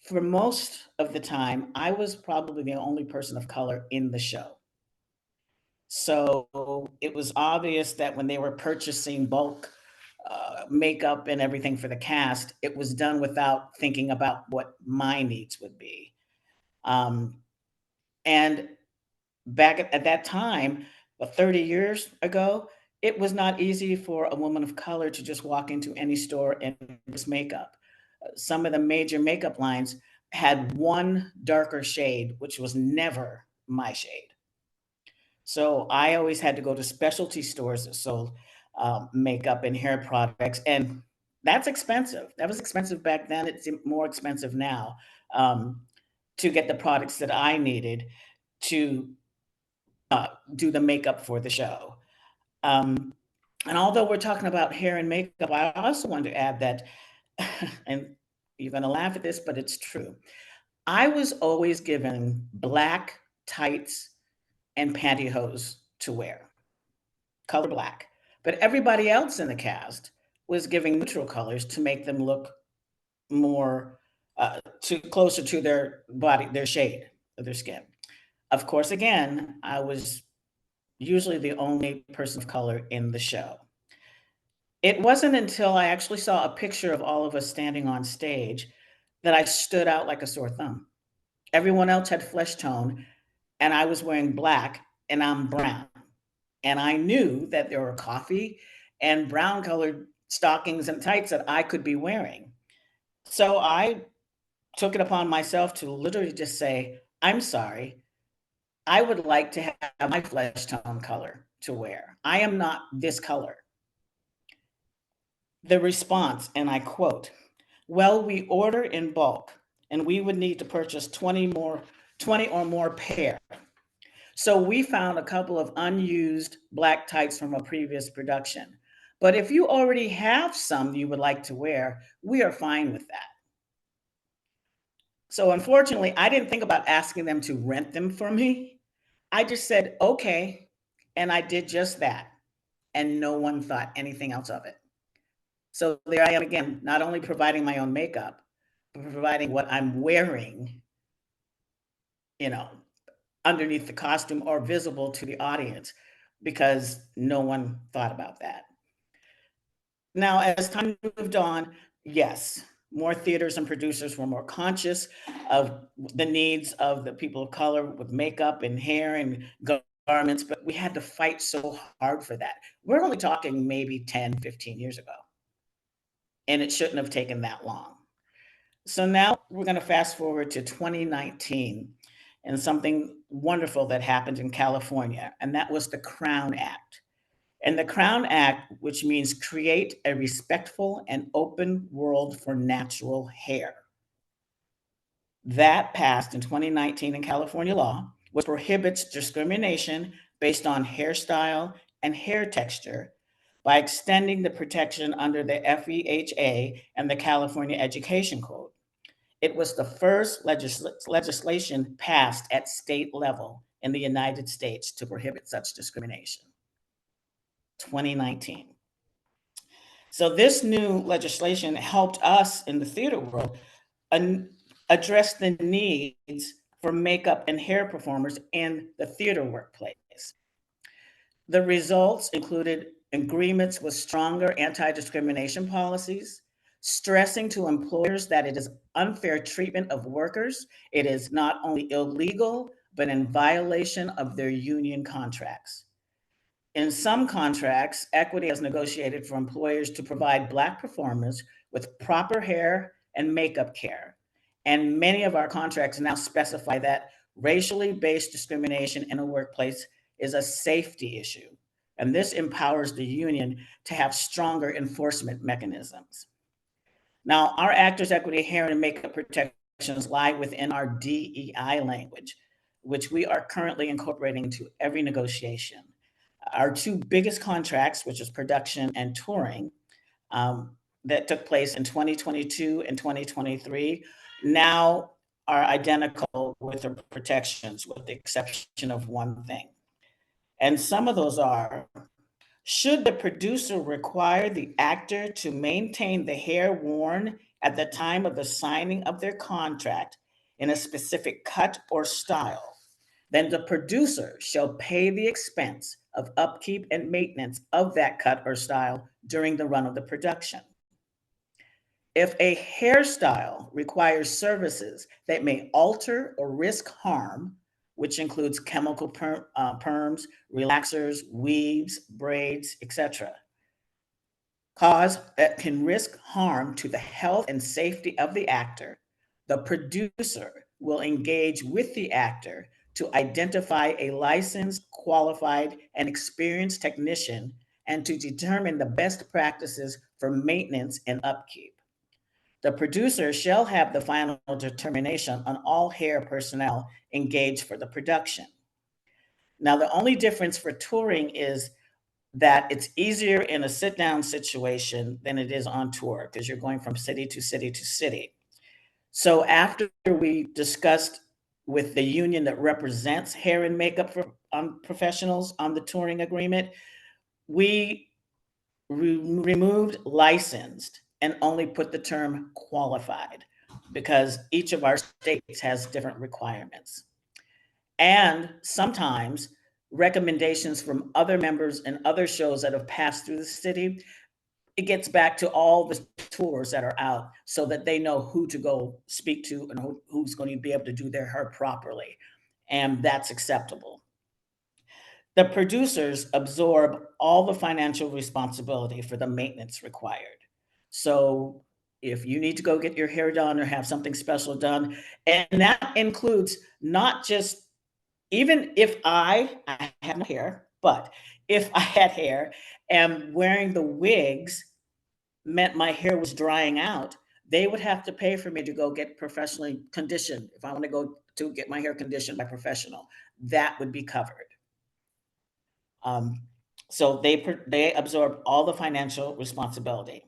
for most of the time, I was probably the only person of color in the show. So it was obvious that when they were purchasing bulk makeup and everything for the cast, it was done without thinking about what my needs would be. And back at that time, 30 years ago, it was not easy for a woman of color to just walk into any store and purchase makeup. Some of the major makeup lines had one darker shade, which was never my shade. So I always had to go to specialty stores that sold makeup and hair products, and that's expensive. That was expensive back then. It's more expensive now to get the products that I needed to do the makeup for the show. And although we're talking about hair and makeup, I also wanted to add that, and you're going to laugh at this, but it's true. I was always given black tights and pantyhose to wear, color black. But everybody else in the cast was giving neutral colors to make them look more closer to their body, their shade of their skin. Of course, again, I was usually the only person of color in the show. It wasn't until I actually saw a picture of all of us standing on stage that I stood out like a sore thumb. Everyone else had flesh tone, and I was wearing black, and I'm brown. And I knew that there were coffee and brown colored stockings and tights that I could be wearing. So I took it upon myself to literally just say, I'm sorry, I would like to have my flesh tone color to wear. I am not this color. The response, and I quote, well, we order in bulk and we would need to purchase 20 or more pair. So we found a couple of unused black tights from a previous production. But if you already have some you would like to wear, we are fine with that. So unfortunately, I didn't think about asking them to rent them for me. I just said, okay, and I did just that. And no one thought anything else of it. So there I am again, not only providing my own makeup, but providing what I'm wearing, underneath the costume or visible to the audience, because no one thought about that. Now, as time moved on, yes, more theaters and producers were more conscious of the needs of the people of color with makeup and hair and garments, but we had to fight so hard for that. We're only talking maybe 10, 15 years ago, and it shouldn't have taken that long. So now we're going to fast forward to 2019 and something wonderful that happened in California, and that was the Crown Act. And the Crown Act, which means create a respectful and open world for natural hair. That passed in 2019 in California law, which prohibits discrimination based on hairstyle and hair texture by extending the protection under the FEHA and the California Education Code. It was the first legislation passed at state level in the United States to prohibit such discrimination. 2019. So this new legislation helped us in the theater world address the needs for makeup and hair performers in the theater workplace. The results included agreements with stronger anti-discrimination policies, stressing to employers that it is unfair treatment of workers. It is not only illegal, but in violation of their union contracts. In some contracts, equity has negotiated for employers to provide Black performers with proper hair and makeup care. And many of our contracts now specify that racially based discrimination in a workplace is a safety issue. And this empowers the union to have stronger enforcement mechanisms. Now, our actors' equity, hair, and makeup protections lie within our DEI language, which we are currently incorporating into every negotiation. Our two biggest contracts, which is production and touring, that took place in 2022 and 2023, now are identical with the protections, with the exception of one thing. And some of those are, should the producer require the actor to maintain the hair worn at the time of the signing of their contract in a specific cut or style, then the producer shall pay the expense of upkeep and maintenance of that cut or style during the run of the production. If a hairstyle requires services that may alter or risk harm, which includes chemical perms, relaxers, weaves, braids, etc., cause that can risk harm to the health and safety of the actor, the producer will engage with the actor to identify a licensed, qualified, and experienced technician and to determine the best practices for maintenance and upkeep. The producer shall have the final determination on all hair personnel engaged for the production. Now, the only difference for touring is that it's easier in a sit-down situation than it is on tour because you're going from city to city to city. So after we discussed with the union that represents hair and makeup for professionals on the touring agreement, we removed licensed and only put the term qualified because each of our states has different requirements. And sometimes recommendations from other members and other shows that have passed through the city, it gets back to all the tours that are out so that they know who to go speak to and who's going to be able to do their hair properly. And that's acceptable. The producers absorb all the financial responsibility for the maintenance required. So if you need to go get your hair done or have something special done, and that includes not just, even if I have no hair, but if I had hair and wearing the wigs meant my hair was drying out, they would have to pay for me to go get professionally conditioned. If I want to go to get my hair conditioned by a professional, that would be covered. So they absorb all the financial responsibility.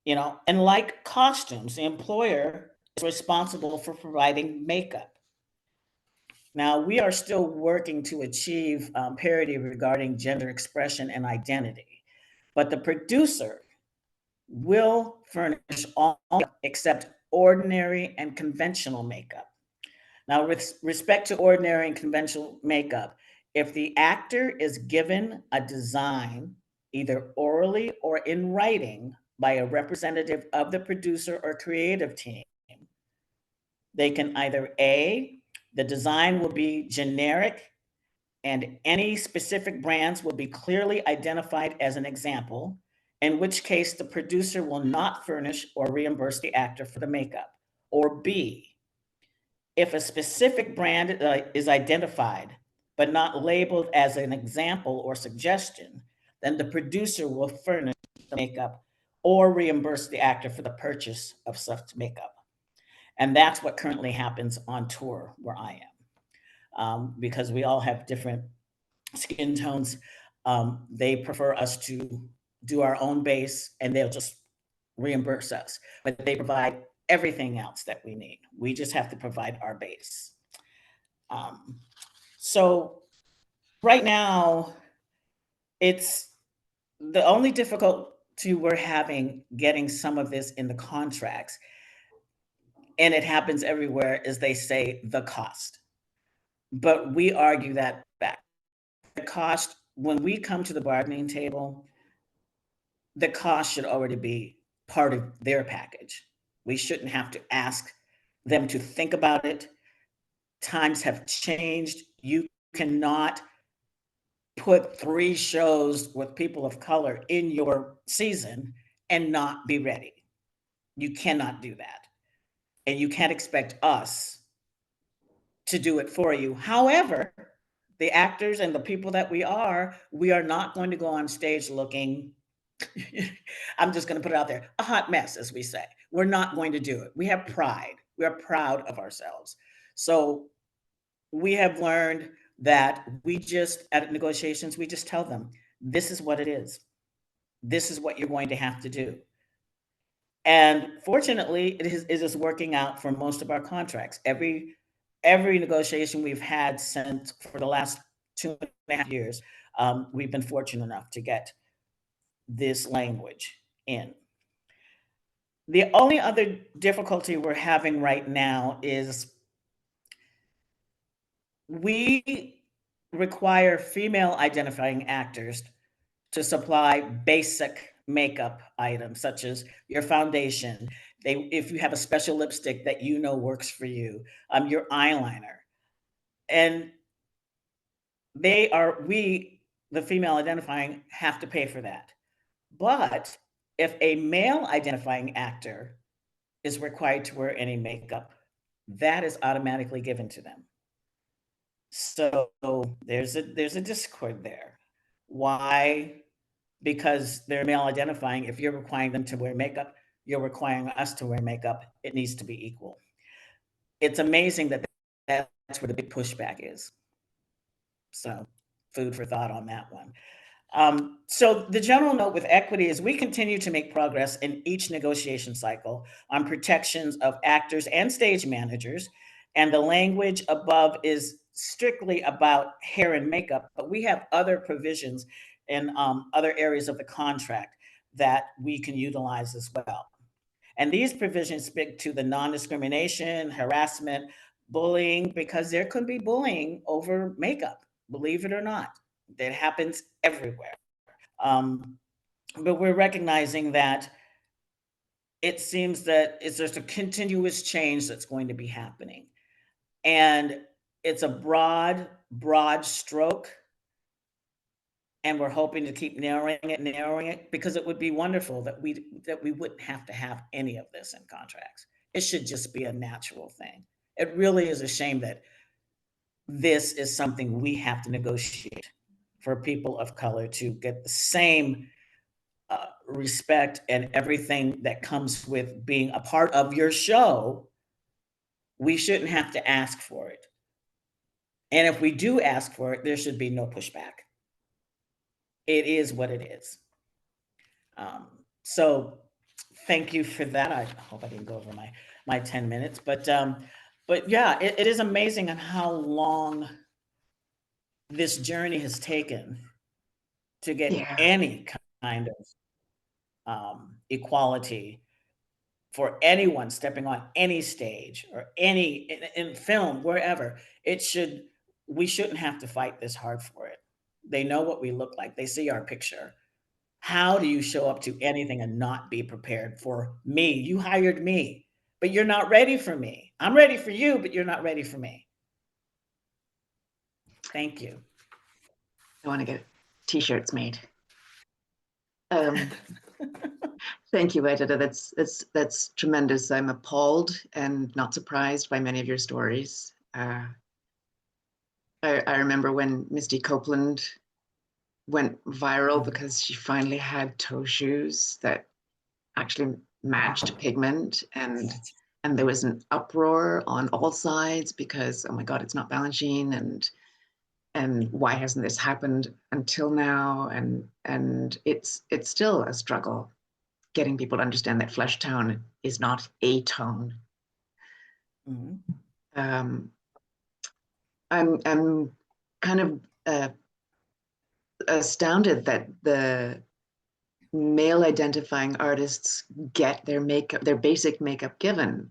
You know, and like costumes, the employer is responsible for providing makeup. Now, we are still working to achieve parity regarding gender expression and identity, but the producer will furnish all except ordinary and conventional makeup. Now, with respect to ordinary and conventional makeup, if the actor is given a design, either orally or in writing, by a representative of the producer or creative team, they can either A, the design will be generic and any specific brands will be clearly identified as an example, in which case the producer will not furnish or reimburse the actor for the makeup. Or B, if a specific brand is identified, but not labeled as an example or suggestion, then the producer will furnish the makeup or reimburse the actor for the purchase of such makeup. And that's what currently happens on tour where I am. Because we all have different skin tones, they prefer us to do our own base and they'll just reimburse us. But they provide everything else that we need. We just have to provide our base. So right now, it's the only difficulty we're having getting some of this in the contracts, and it happens everywhere, is they say the cost. But we argue that back. The cost, when we come to the bargaining table, the cost should already be part of their package. We shouldn't have to ask them to think about it. Times have changed. You cannot put 3 shows with people of color in your season and not be ready. You cannot do that. And you can't expect us to do it for you. However, the actors and the people that we are not going to go on stage looking, I'm just going to put it out there, a hot mess, as we say. We're not going to do it. We have pride. We are proud of ourselves. So we have learned that we just, at negotiations, we just tell them, this is what it is. This is what you're going to have to do. And fortunately, it is working out for most of our contracts. Every negotiation we've had since for the last 2.5 years, we've been fortunate enough to get this language in. The only other difficulty we're having right now is we require female identifying actors to supply basic makeup items such as your foundation, if you have a special lipstick that you know works for you, your eyeliner. And we, the female identifying, have to pay for that. But if a male identifying actor is required to wear any makeup, that is automatically given to them. So there's a discord there. Why? Because they're male identifying. If you're requiring them to wear makeup, you're requiring us to wear makeup. It needs to be equal. It's amazing that that's where the big pushback is. So food for thought on that one. So the general note with equity is we continue to make progress in each negotiation cycle on protections of actors and stage managers. And the language above is strictly about hair and makeup, but we have other provisions in other areas of the contract that we can utilize as well. And these provisions speak to the non-discrimination, harassment, bullying, because there could be bullying over makeup, believe it or not. That happens everywhere. But we're recognizing that it seems that it's just a continuous change that's going to be happening. And it's a broad stroke. And we're hoping to keep narrowing it, because it would be wonderful that we wouldn't have to have any of this in contracts. It should just be a natural thing. It really is a shame that this is something we have to negotiate for people of color to get the same respect and everything that comes with being a part of your show, we shouldn't have to ask for it. And if we do ask for it, there should be no pushback. It is what it is. So thank you for that. I hope I didn't go over my 10 minutes, but yeah, it is amazing on how long this journey has taken to get any kind of equality for anyone stepping on any stage or in film, wherever. We shouldn't have to fight this hard for it. They know what we look like. They see our picture. How do you show up to anything and not be prepared for me? You hired me, but you're not ready for me. I'm ready for you, but you're not ready for me. Thank you. I want to get t-shirts made. Thank you, Edita. That's tremendous. I'm appalled and not surprised by many of your stories. I remember when Misty Copeland went viral because she finally had toe shoes that actually matched pigment, and there was an uproar on all sides because, oh my God, it's not Balanchine, and why hasn't this happened until now? And it's still a struggle getting people to understand that flesh tone is not a tone. I'm kind of astounded that the male identifying artists get their basic makeup given.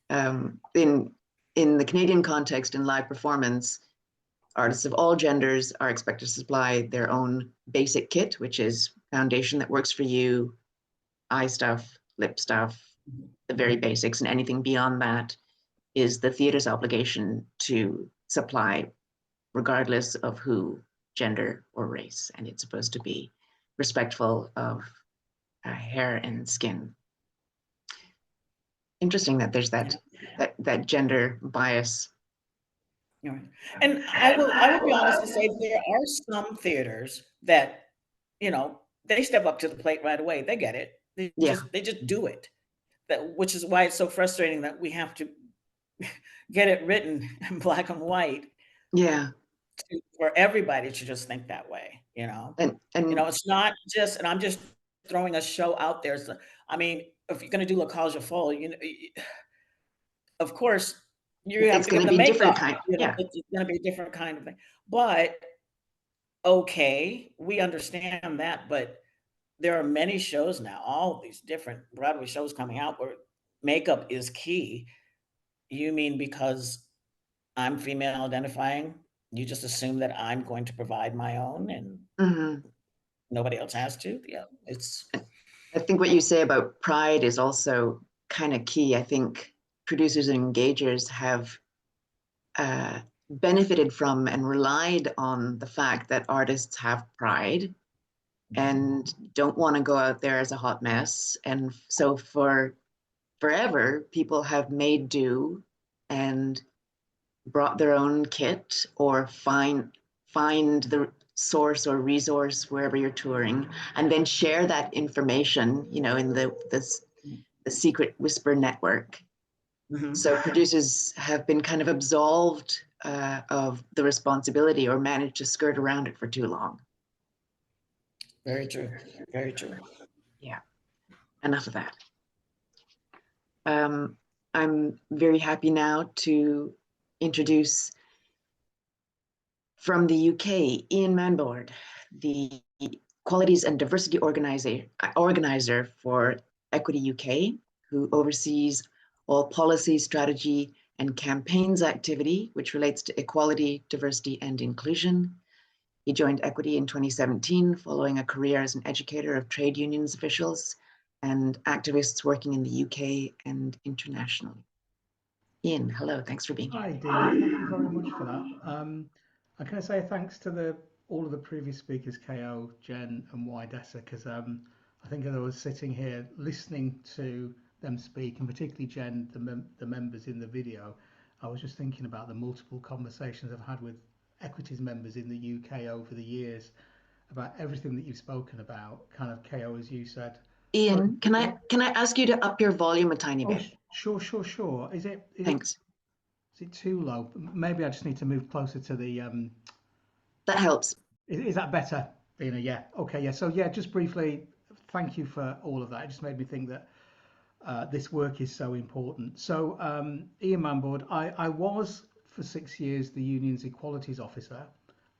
In the Canadian context, in live performance, artists of all genders are expected to supply their own basic kit, which is foundation that works for you, eye stuff, lip stuff, the very basics, and anything beyond that is the theater's obligation to supply, regardless of who, gender, or race. And it's supposed to be respectful of hair and skin. Interesting that there's that gender bias. And I will be honest to say there are some theaters that, they step up to the plate right away. They get it. They just do it. Which is why it's so frustrating that we have to get it written in black and white. Yeah. For everybody to just think that way, And it's not just, and I'm just throwing a show out there. So, I mean, if you're going to do La Cage aux Folles, of course, you have to get the makeup. It's going to be a different kind of thing. But okay, we understand that. But there are many shows now, all of these different Broadway shows coming out where makeup is key. You mean because I'm female identifying, you just assume that I'm going to provide my own and nobody else has to? Yeah, I think what you say about pride is also kind of key. I think producers and engagers have benefited from and relied on the fact that artists have pride and don't want to go out there as a hot mess. And so forever, people have made do and brought their own kit or find the source or resource wherever you're touring, and then share that information, in the secret whisper network. So producers have been kind of absolved of the responsibility or managed to skirt around it for too long. Very true. Very true. Yeah. Enough of that. I'm very happy now to introduce from the UK, Ian Manboard, the Qualities and Diversity Organizer for Equity UK, who oversees all policy, strategy, and campaigns activity, which relates to equality, diversity, and inclusion. He joined Equity in 2017, following a career as an educator of trade unions officials and activists working in the UK and internationally. Ian, hello, thanks for being here. Hi, Deena, thank you very much for that. And can I say thanks to all of the previous speakers, Kayo, Jen, and Wydessa, because I think as I was sitting here listening to them speak, and particularly Jen, the members in the video, I was just thinking about the multiple conversations I've had with Equities members in the UK over the years, about everything that you've spoken about, kind of Kayo, as you said. Ian, can I ask you to up your volume a tiny bit? Sure. Thanks. Is it too low? Maybe I just need to move closer to the. That helps. Is that better, Deena? Yeah. Okay. Yeah. So yeah, just briefly, thank you for all of that. It just made me think that this work is so important. So Ian Manboard, I was for 6 years the union's equalities officer,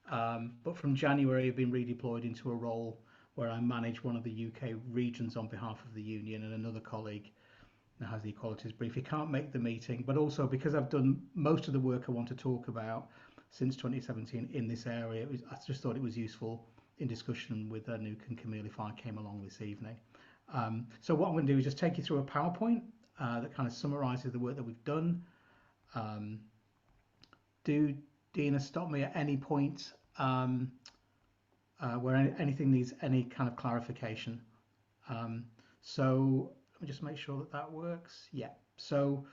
but from January I've been redeployed into a role where I manage one of the UK regions on behalf of the union, and another colleague now has the equalities brief. He can't make the meeting, but also because I've done most of the work I want to talk about since 2017 in this area, I just thought it was useful in discussion with Anouk and Camille if I came along this evening. So what I'm going to do is just take you through a PowerPoint that kind of summarises the work that we've done. Do Deena stop me at any point where anything needs any kind of clarification. So let me just make sure that works. Yeah. So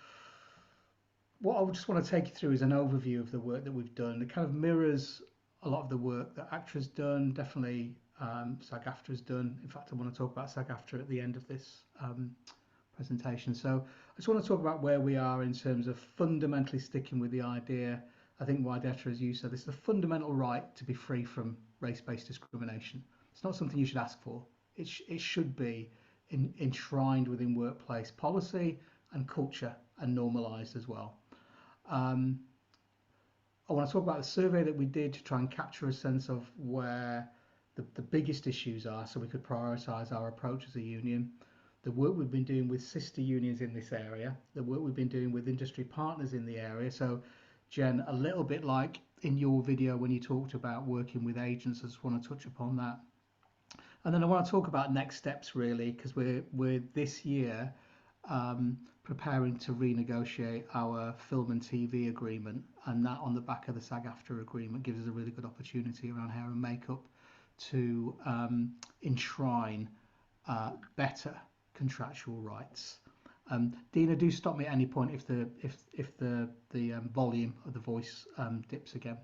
what I just want to take you through is an overview of the work that we've done. It kind of mirrors a lot of the work that ACTRA's done, definitely SAG AFTRA's done. In fact, I want to talk about SAG AFTRA at the end of this presentation. So I just want to talk about where we are in terms of fundamentally sticking with the idea. I think WIDETRA, as you said, this is a fundamental right to be free from race-based discrimination. It's not something you should ask for. It should be enshrined within workplace policy and culture and normalised as well. I want to talk about the survey that we did to try and capture a sense of where the biggest issues are so we could prioritise our approach as a union. The work we've been doing with sister unions in this area, the work we've been doing with industry partners in the area. So Jen, a little bit like in your video when you talked about working with agents, I just want to touch upon that. And then I want to talk about next steps really, because we're this year preparing to renegotiate our film and TV agreement, and that on the back of the SAG AFTRA agreement gives us a really good opportunity around hair and makeup to enshrine better contractual rights. Deena, do stop me at any point if the volume of the voice dips again.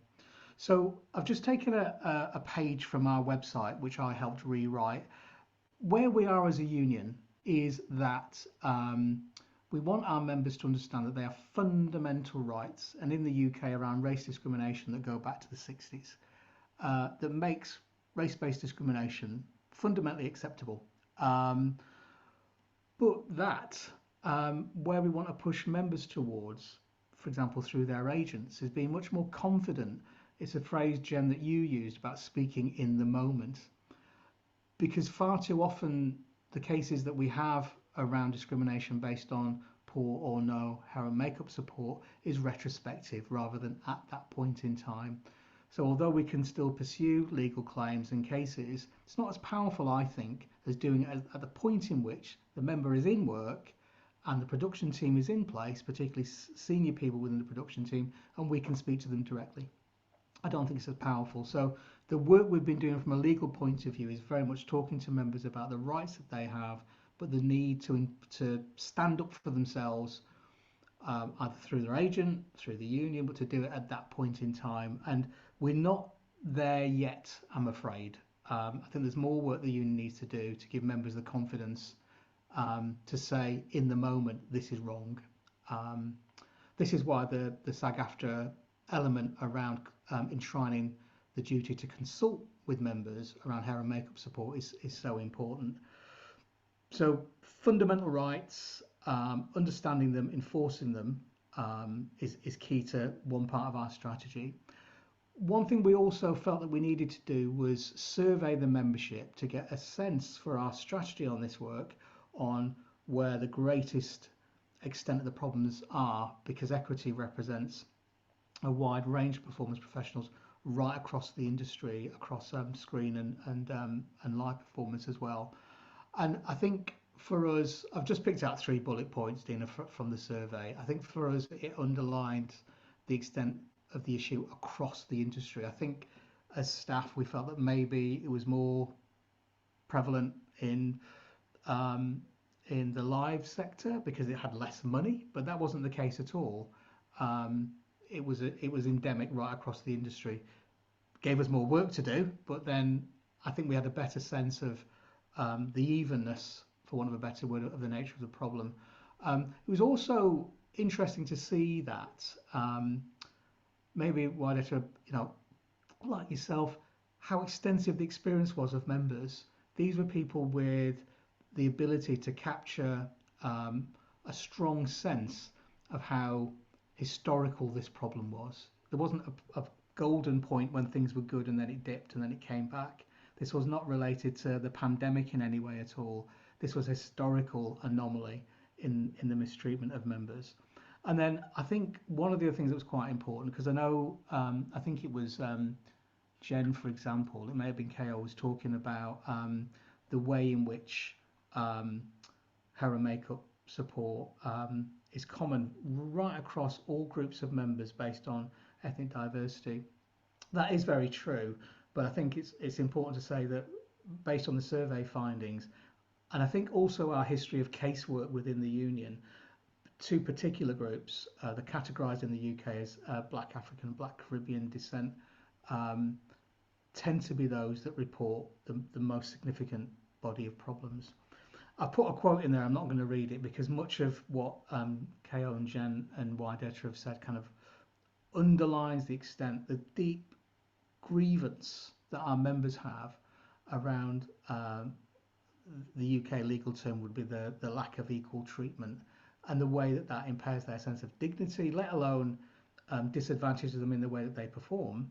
So I've just taken a page from our website which I helped rewrite. Where we are as a union is that we want our members to understand that they have fundamental rights, and in the UK around race discrimination that go back to the 60s, that makes race-based discrimination fundamentally acceptable. But that where we want to push members towards, for example, through their agents, is being much more confident. It's a phrase, Jen, that you used about speaking in the moment, because far too often the cases that we have around discrimination based on poor or no hair and makeup support is retrospective rather than at that point in time. So although we can still pursue legal claims and cases, it's not as powerful, I think, as doing it at the point in which the member is in work and the production team is in place, particularly senior people within the production team, and we can speak to them directly. I don't think it's as powerful. So the work we've been doing from a legal point of view is very much talking to members about the rights that they have, but the need to stand up for themselves, either through their agent, through the union, but to do it at that point in time. And we're not there yet, I'm afraid. I think there's more work the union needs to do to give members the confidence to say in the moment, this is wrong. This is why the SAG AFTRA element around enshrining the duty to consult with members around hair and makeup support is so important. So fundamental rights, understanding them, enforcing them is key to one part of our strategy. One thing we also felt that we needed to do was survey the membership to get a sense for our strategy on this work, on where the greatest extent of the problems are, because equity represents a wide range of performance professionals right across the industry, across screen and live performance as well. And I think for us, I've just picked out 3 bullet points, Deena, from the survey. I think for us, it underlined the extent of the issue across the industry. I think as staff, we felt that maybe it was more prevalent in the live sector because it had less money, but that wasn't the case at all. It was endemic right across the industry. Gave us more work to do, but then I think we had a better sense of the evenness, for want of a better word, of the nature of the problem. It was also interesting to see that maybe why that, like yourself, how extensive the experience was of members. These were people with the ability to capture a strong sense of how historical this problem was. There wasn't a golden point when things were good and then it dipped and then it came back. This was not related to the pandemic in any way at all. This was a historical anomaly in the mistreatment of members. And then I think one of the other things that was quite important, because I know, I think it was Jen, for example, it may have been Kayo, was talking about the way in which hair and makeup support is common right across all groups of members based on ethnic diversity. That is very true, but I think it's important to say that based on the survey findings, and I think also our history of casework within the union, two particular groups that are categorised in the UK as Black African and Black Caribbean descent tend to be those that report the most significant body of problems. I put a quote in there, I'm not going to read it because much of what Kayo and Jen and Wydetta have said kind of underlines the extent, the deep grievance that our members have around the UK legal term would be the lack of equal treatment and the way that that impairs their sense of dignity, let alone disadvantages them in the way that they perform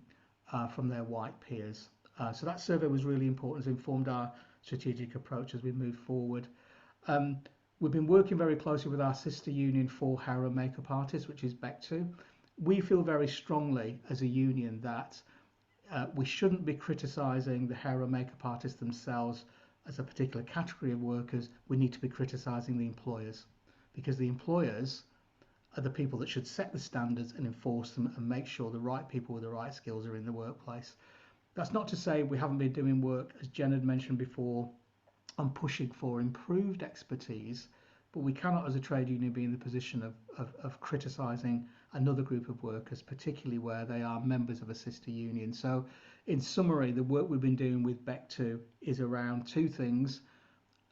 from their white peers. So that survey was really important. It's informed our strategic approach as we move forward. We've been working very closely with our sister union for hair and makeup artists, which is BEC2. We feel very strongly as a union that we shouldn't be criticising the hair and makeup artists themselves as a particular category of workers. We need to be criticising the employers, because the employers are the people that should set the standards and enforce them and make sure the right people with the right skills are in the workplace. That's not to say we haven't been doing work, as Jen had mentioned before, on pushing for improved expertise, but we cannot as a trade union be in the position of criticising another group of workers, particularly where they are members of a sister union. So in summary, the work we've been doing with BEC2 is around two things: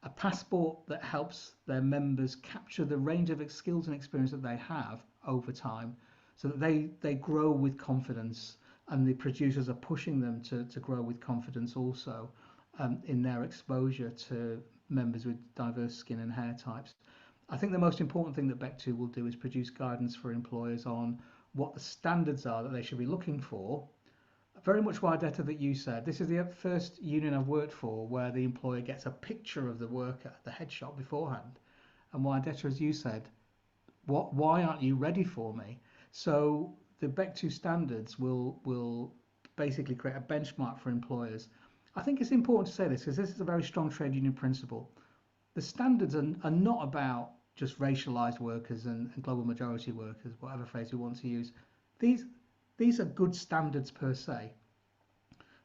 a passport that helps their members capture the range of skills and experience that they have over time, so that they grow with confidence, and the producers are pushing them to grow with confidence also in their exposure to members with diverse skin and hair types. I think the most important thing that BEC2 will do is produce guidance for employers on what the standards are that they should be looking for. Very much Wydetta that you said, this is the first union I've worked for where the employer gets a picture of the worker at the headshot beforehand. And Wydetta, as you said, why aren't you ready for me? So the BEC2 standards will basically create a benchmark for employers. I think it's important to say this because this is a very strong trade union principle. The standards are not about just racialized workers and global majority workers, whatever phrase you want to use. These are good standards per se.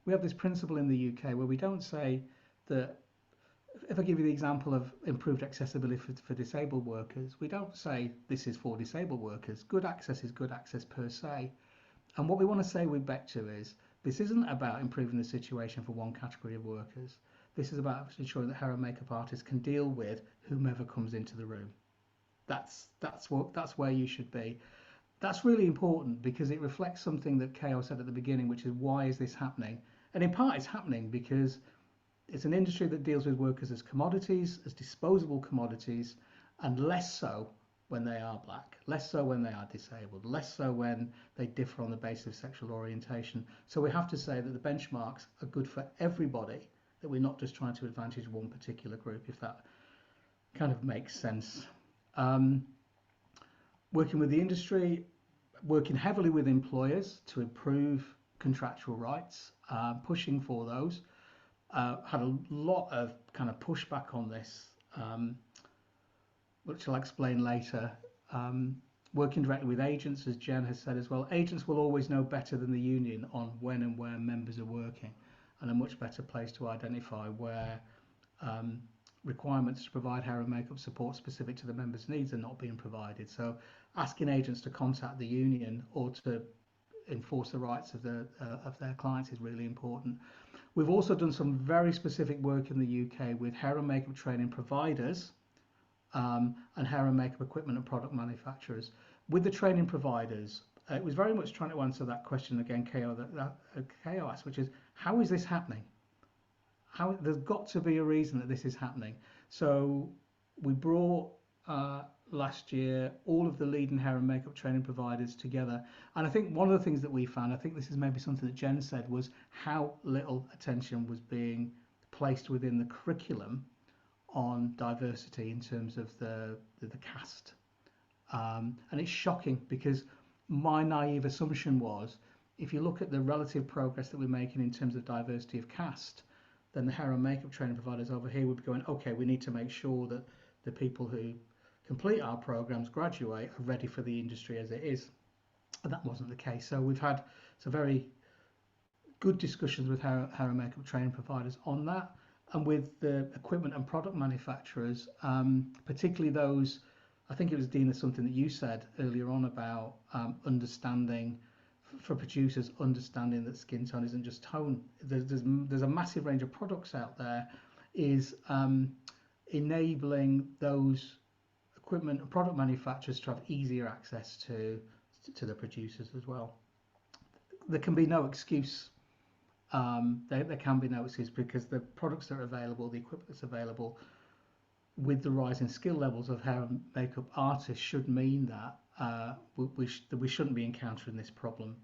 We have this principle in the UK where we don't say that, if I give you the example of improved accessibility for disabled workers, we don't say this is for disabled workers. Good access is good access per se. And what we want to say with BEC2 is, this isn't about improving the situation for one category of workers. This is about ensuring that hair and makeup artists can deal with whomever comes into the room. That's where you should be. That's really important because it reflects something that Kayo said at the beginning, which is, why is this happening? And in part it's happening because it's an industry that deals with workers as commodities, as disposable commodities, and less so when they are black, less so when they are disabled, less so when they differ on the basis of sexual orientation. So we have to say that the benchmarks are good for everybody, that we're not just trying to advantage one particular group, if that kind of makes sense. Working with the industry, working heavily with employers to improve contractual rights, pushing for those. Had a lot of kind of pushback on this, which I'll explain later. Working directly with agents, as Jen has said as well, agents will always know better than the union on when and where members are working, and a much better place to identify where requirements to provide hair and makeup support specific to the members' needs are not being provided. So asking agents to contact the union or to enforce the rights of their clients is really important. We've also done some very specific work in the UK with hair and makeup training providers and hair and makeup equipment and product manufacturers. With the training providers, it was very much trying to answer that question again, Kayo, that Kayo asked, which is, how is this happening? There's got to be a reason that this is happening. So we brought last year all of the leading hair and makeup training providers together, and I think one of the things that we found, I think this is maybe something that Jen said, was how little attention was being placed within the curriculum on diversity in terms of the cast, and it's shocking because my naive assumption was, if you look at the relative progress that we're making in terms of diversity of cast, then the hair and makeup training providers over here would be going, okay, we need to make sure that the people who complete our programs, graduate, are ready for the industry as it is. And that wasn't the case. So we've had some very good discussions with hair and makeup training providers on that, and with the equipment and product manufacturers, particularly those, I think it was Deena, something that you said earlier on about understanding, for producers, understanding that skin tone isn't just tone. There's a massive range of products out there, is enabling those equipment and product manufacturers to have easier access to the producers as well. There can be no excuse. There can be no excuse, because the products that are available, the equipment that's available, with the rising skill levels of hair and makeup artists, should mean that we shouldn't be encountering this problem.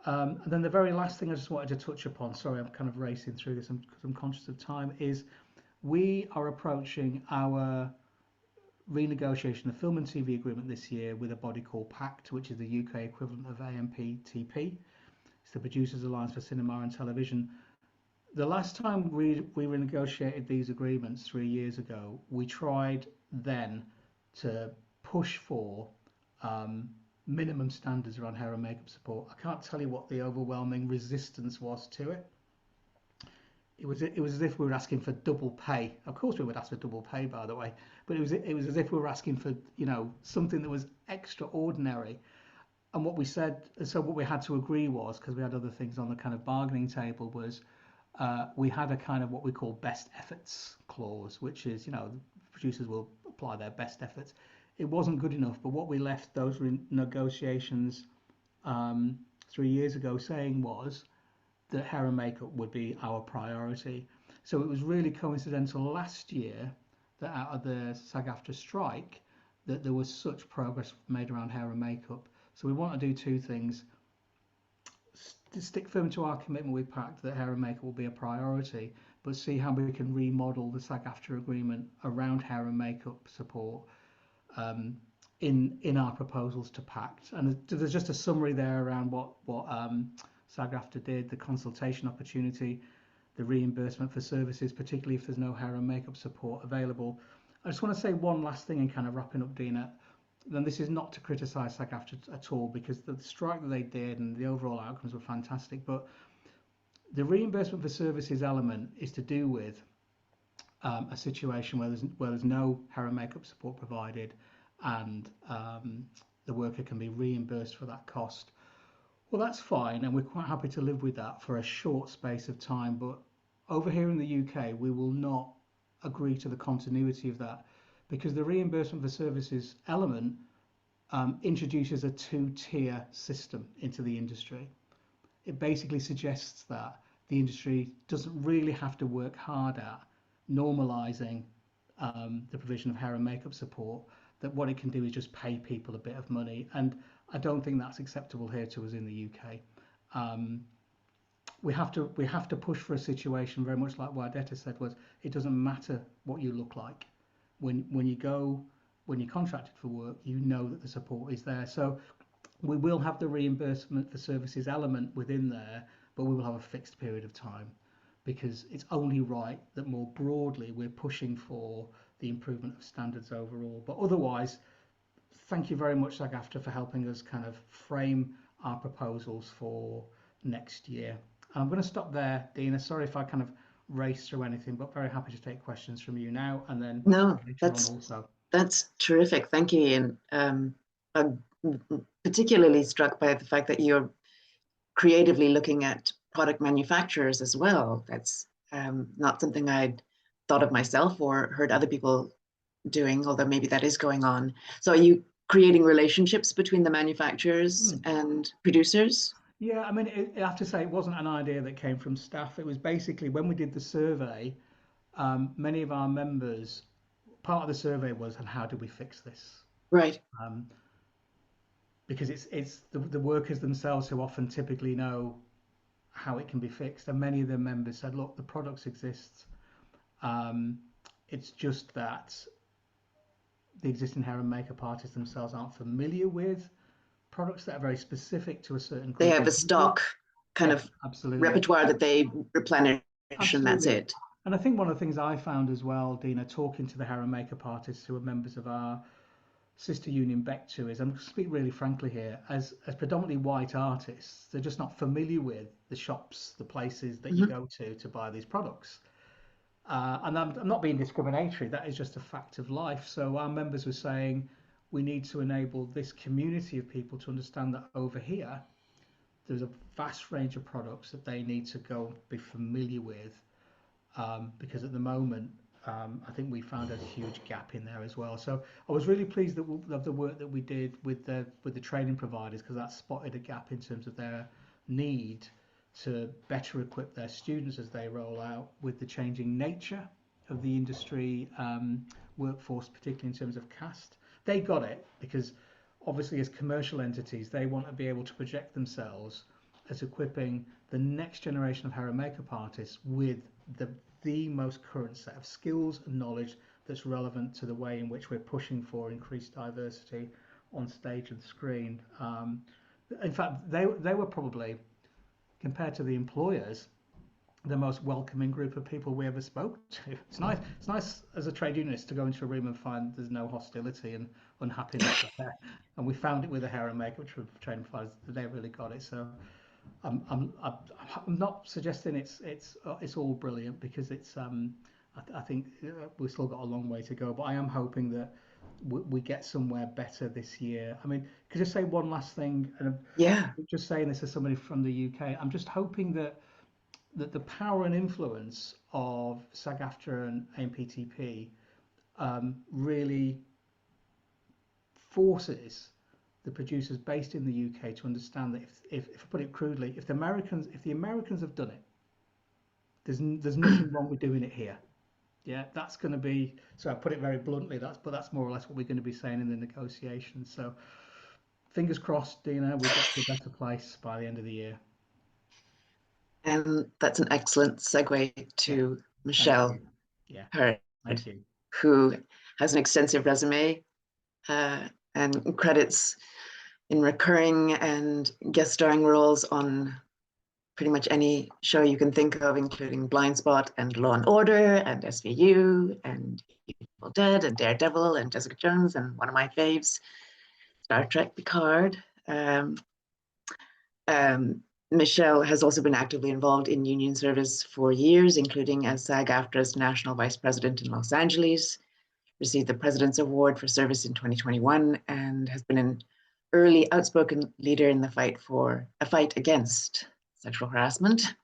And then the very last thing I just wanted to touch upon, sorry, I'm kind of racing through this because I'm conscious of time, is we are approaching our renegotiation of film and TV agreement this year with a body called PACT, which is the UK equivalent of AMPTP. It's the Producers Alliance for Cinema and Television. The last time we renegotiated these agreements 3 years ago, we tried then to push for minimum standards around hair and makeup support. I can't tell you what the overwhelming resistance was to it. It was as if we were asking for double pay. Of course we would ask for double pay, by the way, but it was as if we were asking for, you know, something that was extraordinary. And what we said, so what we had to agree was, because we had other things on the kind of bargaining table, was we had a kind of what we call best efforts clause, which is, you know, producers will apply their best efforts. It wasn't good enough, but what we left those negotiations 3 years ago saying was that hair and makeup would be our priority. So it was really coincidental last year that out of the SAG AFTRA strike that there was such progress made around hair and makeup. So we want to do two things: stick firm to our commitment with PACT that hair and makeup will be a priority, but see how we can remodel the SAG AFTRA agreement around hair and makeup support in our proposals to PACT. And there's just a summary there around what SAG AFTRA did, the consultation opportunity, the reimbursement for services, particularly if there's no hair and makeup support available. I just want to say one last thing and kind of wrapping up, Deena. And this is not to criticise SAG AFTRA at all, because the strike that they did and the overall outcomes were fantastic. But the reimbursement for services element is to do with a situation where there's no hair and makeup support provided, and the worker can be reimbursed for that cost. Well, that's fine, and we're quite happy to live with that for a short space of time. But over here in the UK, we will not agree to the continuity of that, because the reimbursement for services element introduces a two-tier system into the industry. It basically suggests that the industry doesn't really have to work hard at normalising the provision of hair and makeup support, that what it can do is just pay people a bit of money. And I don't think that's acceptable here to us in the UK. We have to push for a situation very much like what Adetta said, was it doesn't matter what you look like. When you're contracted for work, you know that the support is there. So we will have the reimbursement for services element within there, but we will have a fixed period of time, because it's only right that more broadly we're pushing for the improvement of standards overall. But otherwise, thank you very much, SAG AFTRA, for helping us kind of frame our proposals for next year. I'm going to stop there, Deena. Sorry if I kind of race through anything, but very happy to take questions from you now and then later on also. That's terrific. Thank you, Ian. I'm particularly struck by the fact that you're creatively looking at product manufacturers as well. That's not something I'd thought of myself or heard other people doing, although maybe that is going on. So are you creating relationships between the manufacturers and producers? Yeah, I mean, I have to say, it wasn't an idea that came from staff. It was basically when we did the survey, many of our members, part of the survey was, and how do we fix this? Right. Because it's the workers themselves who often typically know how it can be fixed. And many of the members said, look, the products exist. It's just that the existing hair and makeup artists themselves aren't familiar with products that are very specific to a certain group. They have a stock kind of repertoire that they replenish, and that's it. And I think one of the things I found as well, Deena, talking to the hair and makeup artists who are members of our sister union Bectu, is, I'm going to speak really frankly here, as predominantly white artists, they're just not familiar with the shops, the places that you go to buy these products. And I'm not being discriminatory, that is just a fact of life. So our members were saying, we need to enable this community of people to understand that over here, there's a vast range of products that they need to go be familiar with, because at the moment, I think we found a huge gap in there as well. So I was really pleased of the work that we did with the training providers, because that spotted a gap in terms of their need to better equip their students as they roll out with the changing nature of the industry workforce, particularly in terms of caste. They got it because obviously as commercial entities, they want to be able to project themselves as equipping the next generation of hair and makeup artists with the most current set of skills and knowledge that's relevant to the way in which we're pushing for increased diversity on stage and screen. In fact, they were probably, compared to the employers, the most welcoming group of people we ever spoke to. It's nice as a trade unionist to go into a room and find there's no hostility and unhappiness there. And we found it with the hair and makeup training providers. They really got it. So I'm not suggesting it's all brilliant, because it's I think we've still got a long way to go. But I am hoping that we get somewhere better this year. I mean, could I just say one last thing? And I'm just saying this as somebody from the UK. I'm just hoping that the power and influence of SAG AFTRA and AMPTP really forces the producers based in the UK to understand that if I put it crudely, if the Americans have done it, there's nothing wrong with doing it here. Yeah, that's going to be, so I put it very bluntly, that's more or less what we're going to be saying in the negotiations. So fingers crossed, Deena, we get to a better place by the end of the year. And that's an excellent segue to Michelle Hurd, who has an extensive resume and credits in recurring and guest starring roles on pretty much any show you can think of, including Blind Spot and Law and Order and SVU and Evil Dead and Daredevil and Jessica Jones and one of my faves, Star Trek Picard. Michelle has also been actively involved in union service for years, including as SAG AFTRA's National Vice President in Los Angeles, received the President's Award for Service in 2021, and has been an early outspoken leader in the fight against sexual harassment,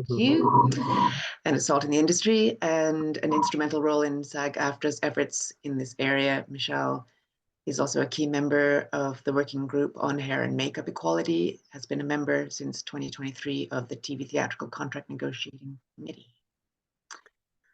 and assault in the industry, and an instrumental role in SAG AFTRA's efforts in this area. Michelle is also a key member of the Working Group on Hair and Makeup Equality, has been a member since 2023 of the TV Theatrical Contract Negotiating Committee.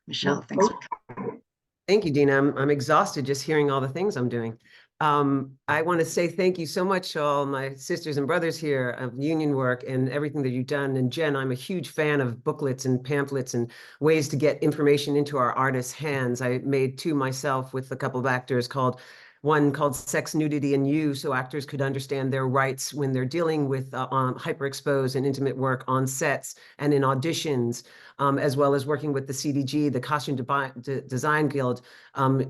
Michelle, thanks for coming. Thank you, Deena. I'm exhausted just hearing all the things I'm doing. I want to say thank you so much to all my sisters and brothers here of union work and everything that you've done. And Jen, I'm a huge fan of booklets and pamphlets and ways to get information into our artists' hands. I made two myself with a couple of actors, one called Sex, Nudity, and You, so actors could understand their rights when they're dealing with hyperexposed and intimate work on sets and in auditions, as well as working with the CDG, the Costume Design Guild,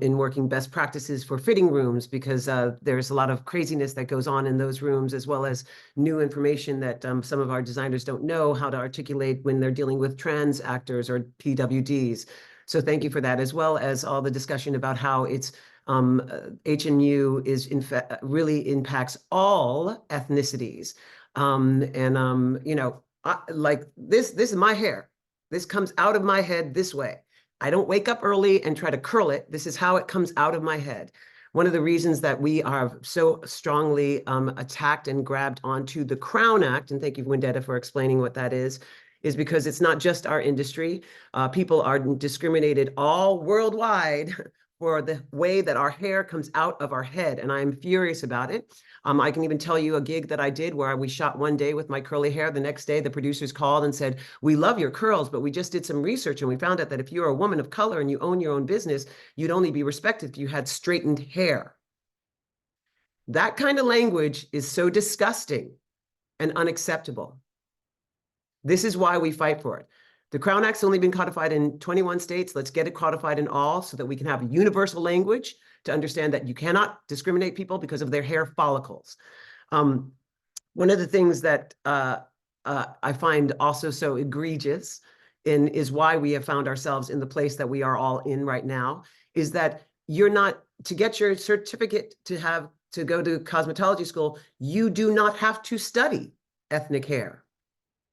in working best practices for fitting rooms, because there's a lot of craziness that goes on in those rooms, as well as new information that some of our designers don't know how to articulate when they're dealing with trans actors or PWDs. So thank you for that, as well as all the discussion about how it's HNU is in fact really impacts all ethnicities. You know, like this is my hair. This comes out of my head this way. I don't wake up early and try to curl it. This is how it comes out of my head. One of the reasons that we are so strongly attacked and grabbed onto the Crown Act, and thank you, Wendetta, for explaining what that is because it's not just our industry. People are discriminated all worldwide for the way that our hair comes out of our head, and I'm furious about it. I can even tell you a gig that I did where we shot one day with my curly hair. The next day, the producers called and said, "We love your curls, but we just did some research and we found out that if you're a woman of color and you own your own business, you'd only be respected if you had straightened hair." That kind of language is so disgusting and unacceptable. This is why we fight for it. The Crown Act's only been codified in 21 states. Let's get it codified in all so that we can have a universal language to understand that you cannot discriminate people because of their hair follicles. One of the things that I find also so egregious is why we have found ourselves in the place that we are all in right now, is that you're not, to get your certificate to go to cosmetology school, you do not have to study ethnic hair.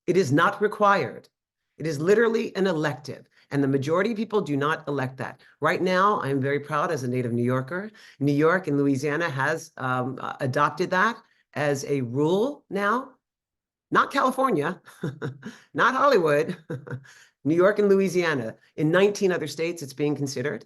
It is not required. It is literally an elective, and the majority of people do not elect that. Right now, I'm very proud as a native New Yorker. New York and Louisiana has adopted that as a rule now. Not California, not Hollywood, New York and Louisiana. In 19 other states, it's being considered.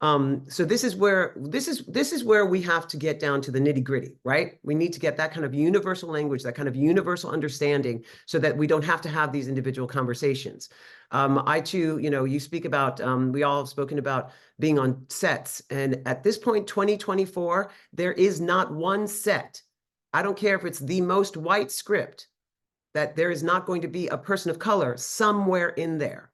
So this is where we have to get down to the nitty-gritty, right? We need to get that kind of universal language, that kind of universal understanding, so that we don't have to have these individual conversations. I too, you speak about, we all have spoken about being on sets, and at this point, 2024, there is not one set. I don't care if it's the most white script, that there is not going to be a person of color somewhere in there.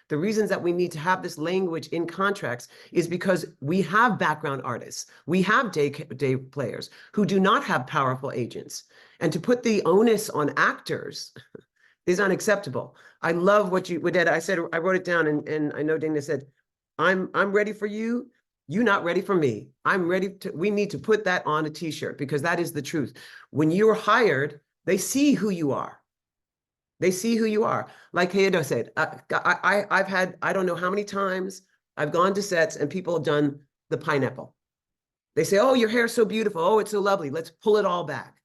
The reasons that we need to have this language in contracts is because we have background artists, we have day players who do not have powerful agents. And to put the onus on actors is unacceptable. I love what you did. I said, I wrote it down, and I know Deena said, I'm ready for you. You're not ready for me. I'm ready to, we need to put that on a t-shirt, because that is the truth. When you're hired, they see who you are. They see who you are. Like Kayo said, I've had, I don't know how many times I've gone to sets and people have done the pineapple. They say, "Oh, your hair is so beautiful. Oh, it's so lovely. Let's pull it all back."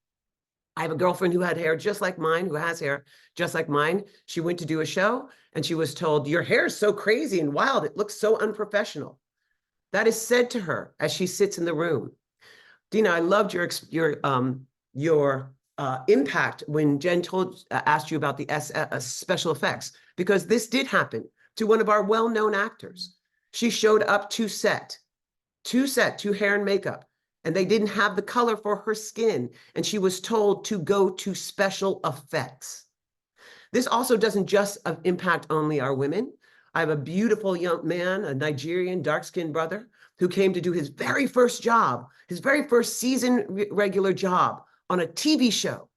I have a girlfriend who had hair just like mine, who has hair just like mine. She went to do a show and she was told, "Your hair is so crazy and wild. It looks so unprofessional." That is said to her as she sits in the room. Deena, I loved your impact when Jen asked you about the special effects, because this did happen to one of our well-known actors. She showed up to hair and makeup, and they didn't have the color for her skin, and she was told to go to special effects. This also doesn't just impact only our women. I have a beautiful young man, a Nigerian dark-skinned brother, who came to do his very first job, his very first season regular job on a TV show.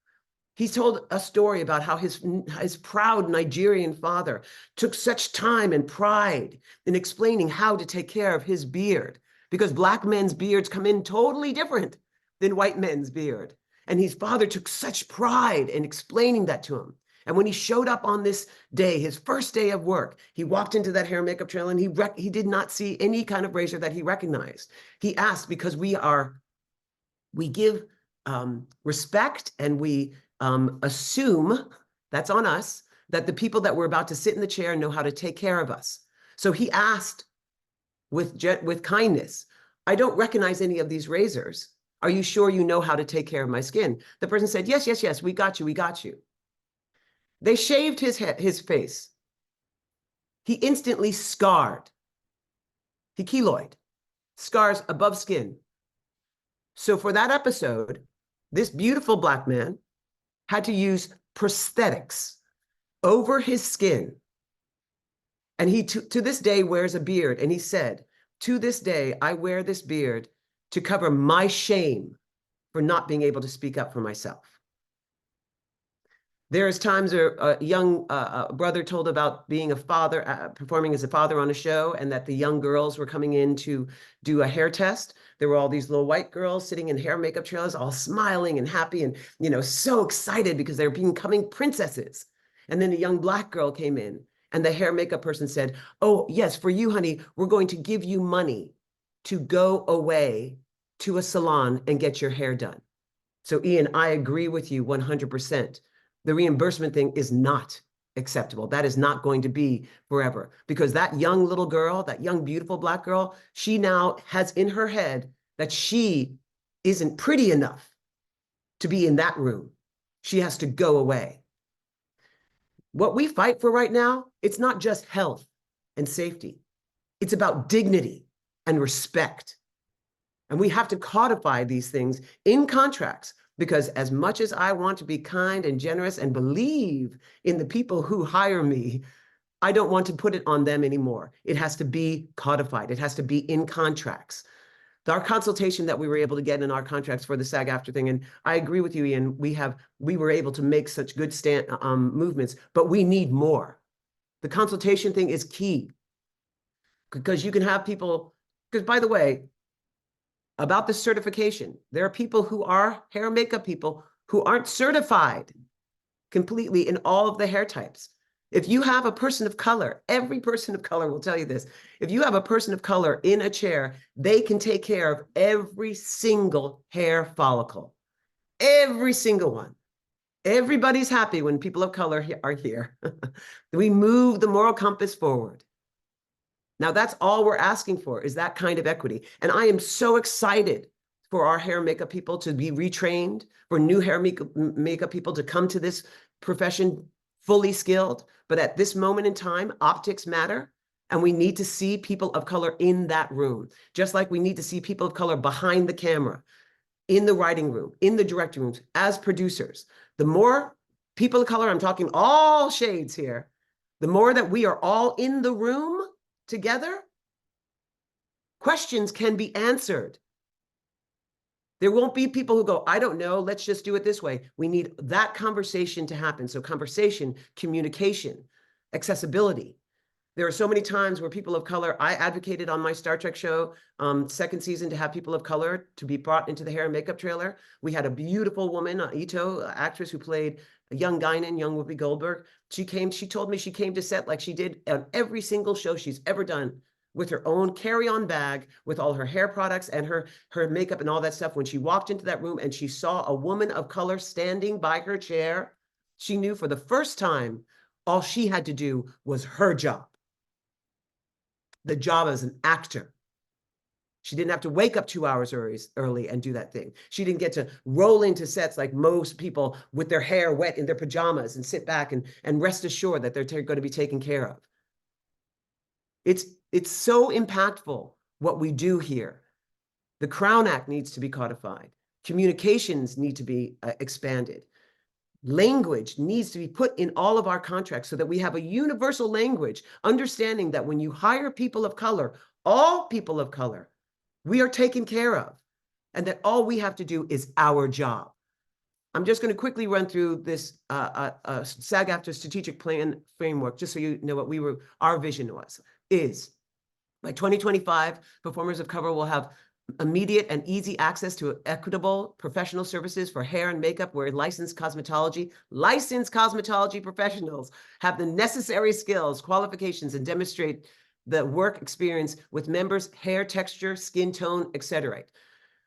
He told a story about how his proud Nigerian father took such time and pride in explaining how to take care of his beard, because Black men's beards come in totally different than white men's beard. And his father took such pride in explaining that to him. And when he showed up on this day, his first day of work, he walked into that hair and makeup trailer and he did not see any kind of razor that he recognized. He asked, because we give respect, and we assume, that's on us, that the people that we're about to sit in the chair know how to take care of us. So he asked with kindness, "I don't recognize any of these razors. Are you sure you know how to take care of my skin?" The person said, "Yes, yes, yes, we got you, we got you." They shaved his face. He instantly scarred. He keloid, scars above skin. So for that episode, this beautiful Black man had to use prosthetics over his skin. And he, to this day, wears a beard. And he said, "To this day, I wear this beard to cover my shame for not being able to speak up for myself." There's times a young brother told about being a father, performing as a father on a show, and that the young girls were coming in to do a hair test. There were all these little white girls sitting in hair and makeup trailers, all smiling and happy and, so excited because they're becoming princesses. And then a young Black girl came in, and the hair makeup person said, oh, yes, for you, honey, we're going to give you money to go away to a salon and get your hair done. So Ian, I agree with you 100%. The reimbursement thing is not acceptable. That is not going to be forever, because that young little girl, that young, beautiful Black girl, she now has in her head that she isn't pretty enough to be in that room. She has to go away. What we fight for right now, it's not just health and safety. It's about dignity and respect. And we have to codify these things in contracts, because as much as I want to be kind and generous and believe in the people who hire me, I don't want to put it on them anymore. It has to be codified. It has to be in contracts. Our consultation that we were able to get in our contracts for the SAG AFTRA thing, and I agree with you, Ian, we were able to make such good movements, but we need more. The consultation thing is key, because you can have people, because by the way, about the certification, there are people who are hair and makeup people who aren't certified completely in all of the hair types. If you have a person of color, every person of color will tell you this. If you have a person of color in a chair, they can take care of every single hair follicle, every single one. Everybody's happy when people of color are here. We move the moral compass forward. Now, that's all we're asking for, is that kind of equity. And I am so excited for our hair and makeup people to be retrained, for new hair makeup people to come to this profession fully skilled. But at this moment in time, optics matter, and we need to see people of color in that room, just like we need to see people of color behind the camera, in the writing room, in the directing rooms, as producers. The more people of color, I'm talking all shades here, the more that we are all in the room together, questions can be answered. There won't be people who go, I don't know, let's just do it this way. We need that conversation to happen. So conversation, communication, accessibility. There are so many times where people of color, I advocated on my Star Trek show, second season, to have people of color to be brought into the hair and makeup trailer. We had a beautiful woman, Ito, actress who played young Guinan, young Whoopi Goldberg. She told me she came to set like she did on every single show she's ever done, with her own carry-on bag, with all her hair products and her makeup and all that stuff. When she walked into that room and she saw a woman of color standing by her chair, she knew for the first time, all she had to do was her job. The job as an actor. She didn't have to wake up 2 hours early and do that thing. She didn't get to roll into sets like most people with their hair wet in their pajamas and sit back and rest assured that they're going to be taken care of. It's so impactful what we do here. The Crown Act needs to be codified. Communications need to be expanded. Language needs to be put in all of our contracts so that we have a universal language, understanding that when you hire people of color, all people of color, we are taken care of, and that all we have to do is our job. I'm just going to quickly run through this SAG AFTRA strategic plan framework, just so you know what our vision is. By 2025, performers of color will have immediate and easy access to equitable professional services for hair and makeup, where licensed cosmetology professionals have the necessary skills, qualifications, and demonstrate the work experience with members' hair texture, skin tone, etc.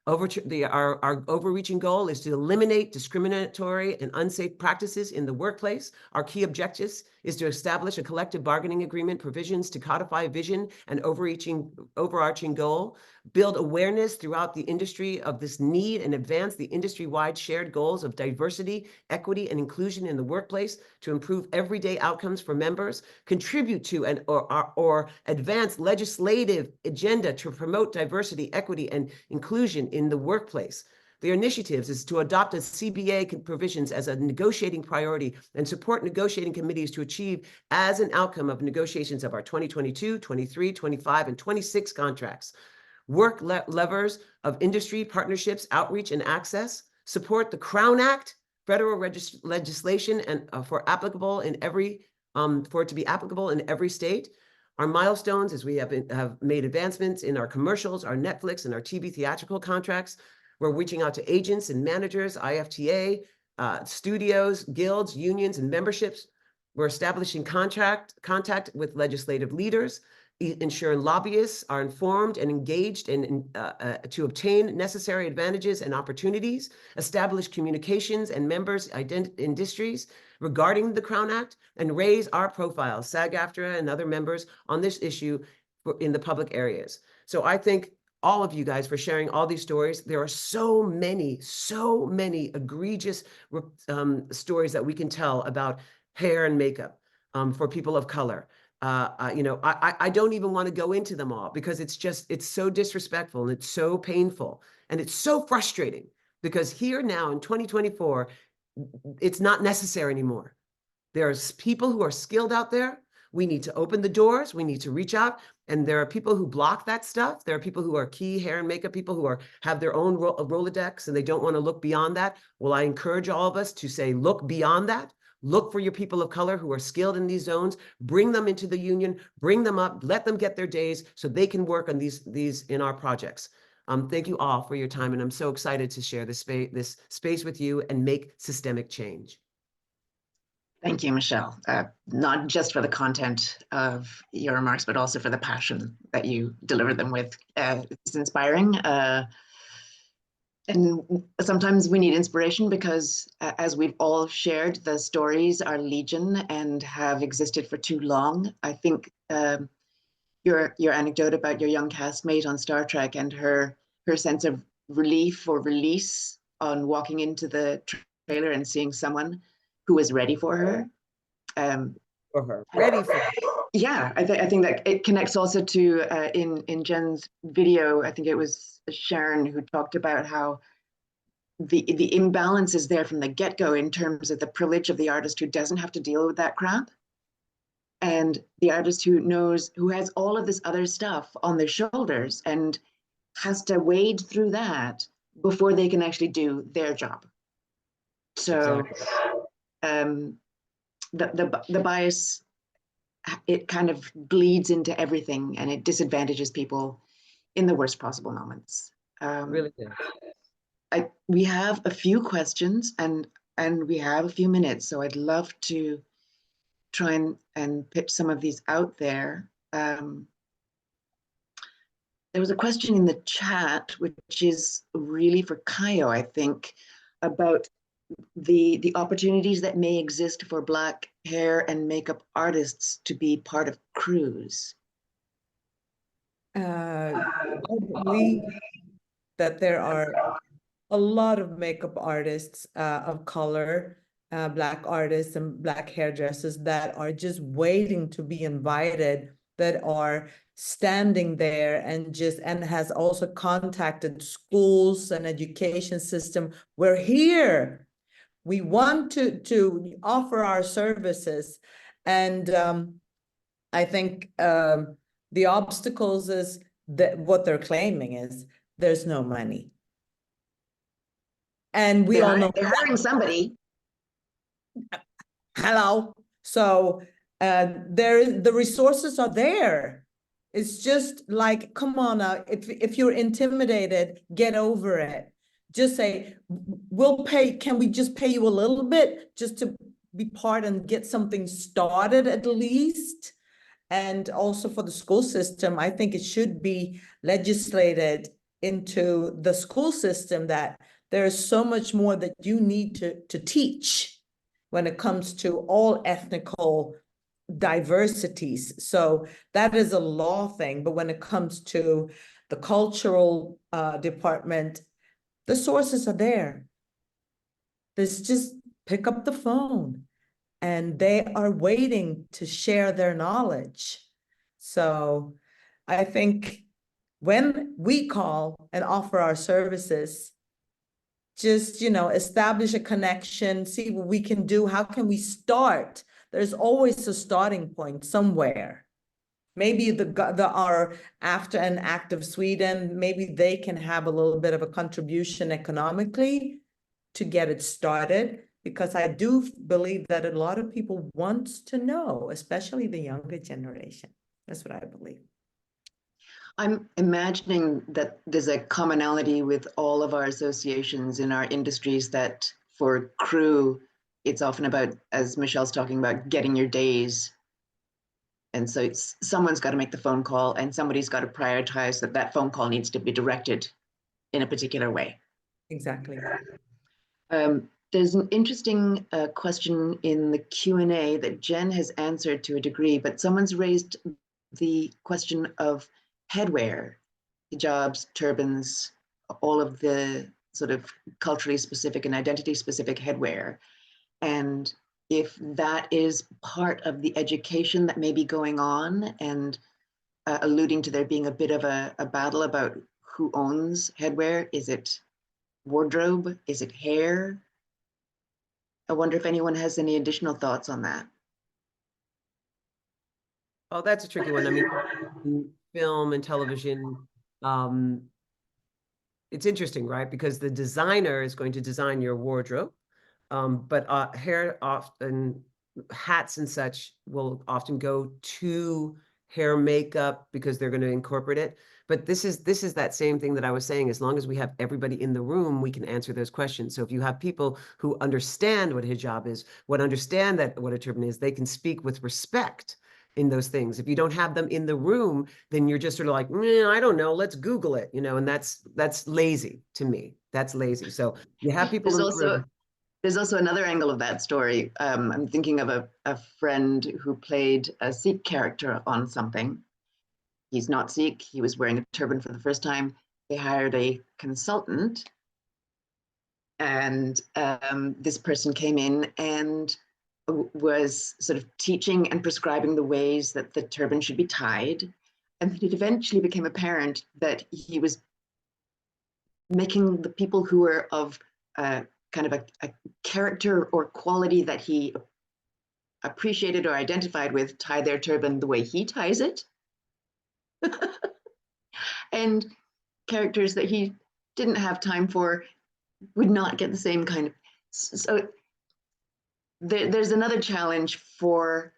Our overreaching goal is to eliminate discriminatory and unsafe practices in the workplace. Our key objectives is to establish a collective bargaining agreement provisions to codify vision and overarching goal, build awareness throughout the industry of this need, and advance the industry-wide shared goals of diversity, equity, and inclusion in the workplace to improve everyday outcomes for members, contribute to or advance legislative agenda to promote diversity, equity, and inclusion in the workplace. Their initiatives is to adopt a CBA provisions as a negotiating priority and support negotiating committees to achieve as an outcome of negotiations of our 2022, 23, 25, and 26 contracts. Work levers of industry partnerships, outreach, and access. Support the Crown Act, federal legislation, and for it to be applicable in every state. Our milestones is we have made advancements in our commercials, our Netflix, and our TV theatrical contracts. We're reaching out to agents and managers, IFTA, studios, guilds, unions, and memberships. We're establishing contact with legislative leaders, ensuring lobbyists are informed and engaged to obtain necessary advantages and opportunities, establish communications and members' industries regarding the Crown Act, and raise our profile, SAG AFTRA and other members, on this issue in the public areas. So I thank all of you guys for sharing all these stories. There are so many egregious stories that we can tell about hair and makeup for people of color. I don't even want to go into them all because it's so disrespectful and it's so painful and it's so frustrating because here now in 2024, it's not necessary anymore. There's people who are skilled out there. We need to open the doors. We need to reach out. And there are people who block that stuff. There are people who are key hair and makeup people who have their own Rolodex and they don't want to look beyond that. Well, I encourage all of us to say, look beyond that. Look for your people of color who are skilled in these zones, bring them into the union, bring them up, let them get their days so they can work on these in our projects. Thank you all for your time. And I'm so excited to share this space with you and make systemic change. Thank you, Michelle, not just for the content of your remarks, but also for the passion that you deliver them with. It's inspiring. And sometimes we need inspiration because, as we've all shared, the stories are legion and have existed for too long. I think your anecdote about your young castmate on Star Trek and her sense of relief or release on walking into the trailer and seeing someone who was ready for her. Ready for her. Yeah, I think that it connects also to in Jen's video. I think it was Sharon who talked about how the imbalance is there from the get-go in terms of the privilege of the artist who doesn't have to deal with that crap, and the artist who has all of this other stuff on their shoulders and has to wade through that before they can actually do their job. So exactly. The bias, it kind of bleeds into everything and it disadvantages people in the worst possible moments. Really good. We have a few questions and we have a few minutes, so I'd love to try and pitch some of these out there. There was a question in the chat, which is really for Kayo, I think, about the opportunities that may exist for Black hair and makeup artists to be part of crews. I believe that there are a lot of makeup artists of color, Black artists and Black hairdressers that are just waiting to be invited, that are standing there and has also contacted schools and education system. We're here. We want to offer our services. And I think the obstacles is that what they're claiming is there's no money. And we all know they're hiring somebody. Hello. So the resources are there. It's just like, come on now, if you're intimidated, get over it. Just say, we'll pay, can we just pay you a little bit just to be part and get something started at least? And also for the school system, I think it should be legislated into the school system that there's so much more that you need to teach when it comes to all ethnical diversities. So that is a law thing. But when it comes to the cultural department, the sources are there. There's just pick up the phone and they are waiting to share their knowledge. So I think when we call and offer our services, just, establish a connection, see what we can do. How can we start? There's always a starting point somewhere. Maybe our AFTRA and ACT of Sweden, maybe they can have a little bit of a contribution economically to get it started, because I do believe that a lot of people want to know, especially the younger generation. That's what I believe. I'm imagining that there's a commonality with all of our associations in our industries that for crew, it's often about, as Michelle's talking about, getting your days. And so someone's got to make the phone call, and somebody's got to prioritize that phone call needs to be directed in a particular way. Exactly. There's an interesting question in the Q&A that Jen has answered to a degree, but someone's raised the question of headwear, hijabs, turbans, all of the sort of culturally specific and identity specific headwear. And if that is part of the education that may be going on, and alluding to there being a bit of a battle about who owns headwear. Is it wardrobe? Is it hair? I wonder if anyone has any additional thoughts on that. Oh, that's a tricky one. I mean, in film and television, it's interesting, right? Because the designer is going to design your wardrobe, but hair often, hats and such will often go to hair makeup because they're going to incorporate it. But this is that same thing that I was saying. As long as we have everybody in the room, we can answer those questions. So if you have people who understand what hijab is, understand that what a turban is, they can speak with respect in those things. If you don't have them in the room, then you're just sort of like, I don't know, let's Google it, and that's lazy to me. That's lazy. So you have people in the room. There's also another angle of that story. I'm thinking of a friend who played a Sikh character on something. He's not Sikh. He was wearing a turban for the first time. They hired a consultant, and this person came in and was sort of teaching and prescribing the ways that the turban should be tied. And it eventually became apparent that he was making the people who were of kind of a character or quality that he appreciated or identified with tie their turban the way he ties it. And characters that he didn't have time for would not get the same kind of. So there's another challenge for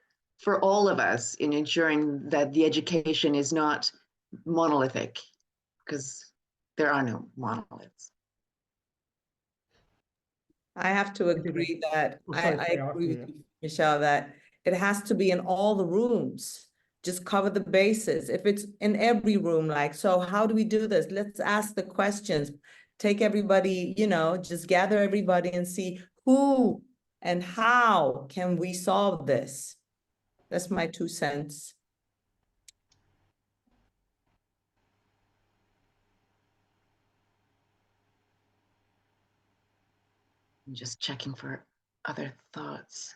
all of us in ensuring that the education is not monolithic, because there are no monoliths. I have to agree that I agree with you, Michelle, that it has to be in all the rooms. Just cover the bases. If it's in every room, like, so how do we do this? Let's ask the questions. Take everybody, just gather everybody and see who and how can we solve this? That's my 2 cents. I'm just checking for other thoughts.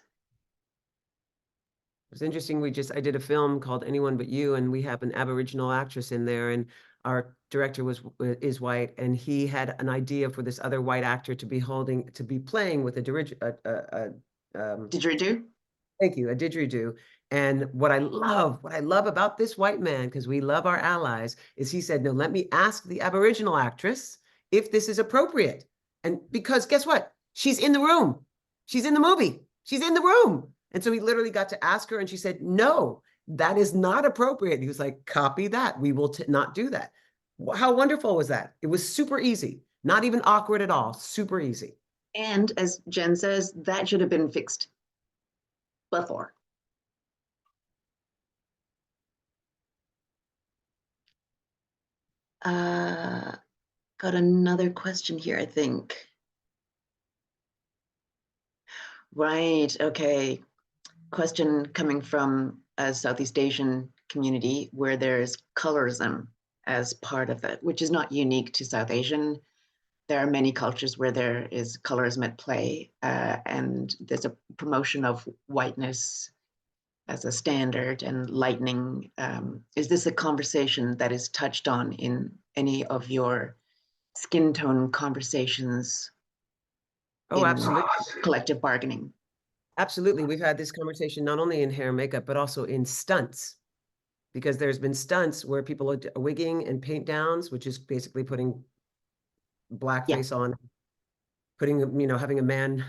It was interesting. I did a film called Anyone But You, and we have an Aboriginal actress in there, and our director is white, and he had an idea for this other white actor to be playing with a didgeridoo. Thank you, a didgeridoo. And what I love about this white man, because we love our allies, is he said, no, let me ask the Aboriginal actress if this is appropriate. And because guess what? She's in the room. She's in the movie. She's in the room. And so he literally got to ask her, and she said, no, that is not appropriate. He was like, copy that. We will not do that. How wonderful was that? It was super easy, not even awkward at all, super easy. And as Jen says, that should have been fixed before. Got another question here, I think. Right, okay. Question coming from a Southeast Asian community where there's colorism as part of it, which is not unique to South Asian. There are many cultures where there is colorism at play, and there's a promotion of whiteness as a standard and lightening. Is this a conversation that is touched on in any of your skin tone conversations? Oh, absolutely. Collective bargaining. Absolutely. We've had this conversation not only in hair and makeup, but also in stunts, because there's been stunts where people are wigging and paint downs, which is basically putting blackface on, having a man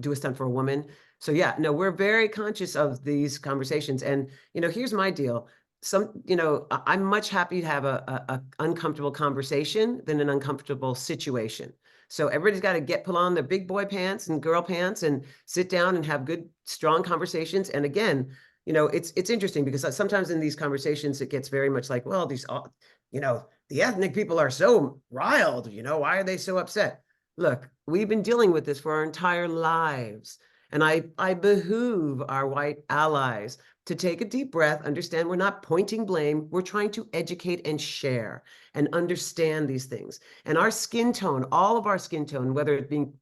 do a stunt for a woman. So yeah, no, we're very conscious of these conversations. And, here's my deal. I'm much happy to have a uncomfortable conversation than an uncomfortable situation. So everybody's got to put on their big boy pants and girl pants and sit down and have good, strong conversations. And again, it's interesting because sometimes in these conversations, it gets very much like, well, the ethnic people are so riled, why are they so upset? Look, we've been dealing with this for our entire lives. And I behoove our white allies to take a deep breath, understand we're not pointing blame, we're trying to educate and share and understand these things. And our skin tone, all of our skin tone, whether it being,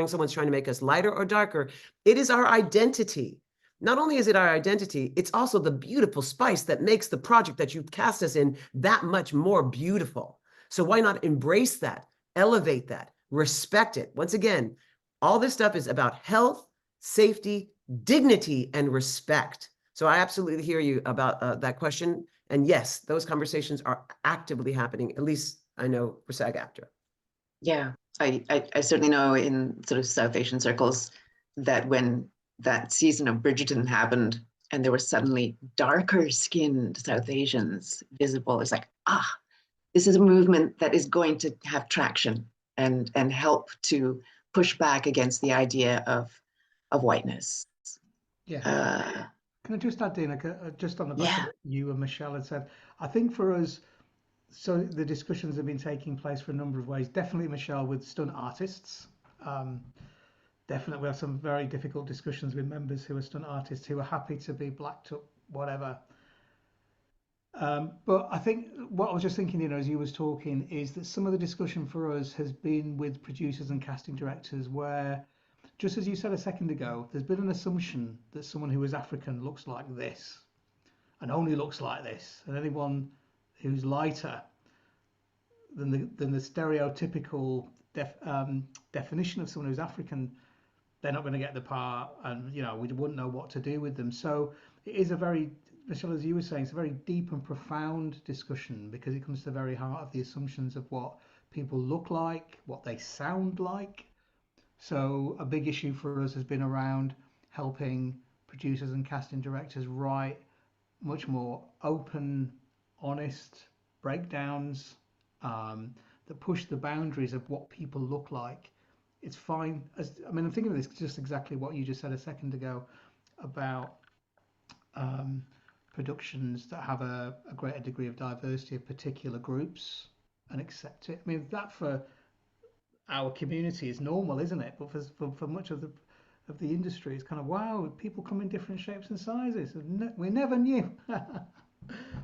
someone's trying to make us lighter or darker, it is our identity. Not only is it our identity, it's also the beautiful spice that makes the project that you've cast us in that much more beautiful. So why not embrace that, elevate that, respect it? Once again, all this stuff is about health, safety, dignity, and respect. So I absolutely hear you about that question. And yes, those conversations are actively happening, at least I know for SAG AFTRA. Yeah, I certainly know in sort of South Asian circles that when that season of Bridgerton happened and there were suddenly darker skinned South Asians visible, it's like, this is a movement that is going to have traction and help to push back against the idea of whiteness. Yeah. Can I just add, Deena, just on the back of what you and Michelle had said, I think for us, so the discussions have been taking place for a number of ways. Definitely, Michelle, with stunt artists. Definitely, we have some very difficult discussions with members who are stunt artists who are happy to be blacked up, whatever. But I think what I was just thinking, as you was talking, is that some of the discussion for us has been with producers and casting directors where, just as you said a second ago, there's been an assumption that someone who is African looks like this and only looks like this, and anyone who's lighter than the stereotypical definition of someone who's African, they're not going to get the part, and we wouldn't know what to do with them. So it is a very, Michelle, as you were saying, it's a very deep and profound discussion because it comes to the very heart of the assumptions of what people look like, what they sound like. So a big issue for us has been around helping producers and casting directors write much more open, honest breakdowns that push the boundaries of what people look like. It's fine. I'm thinking of this just exactly what you just said a second ago about productions that have a greater degree of diversity of particular groups and accept it. That for our community is normal, isn't it? But for much of the industry, it's kind of, wow, people come in different shapes and sizes. We never knew.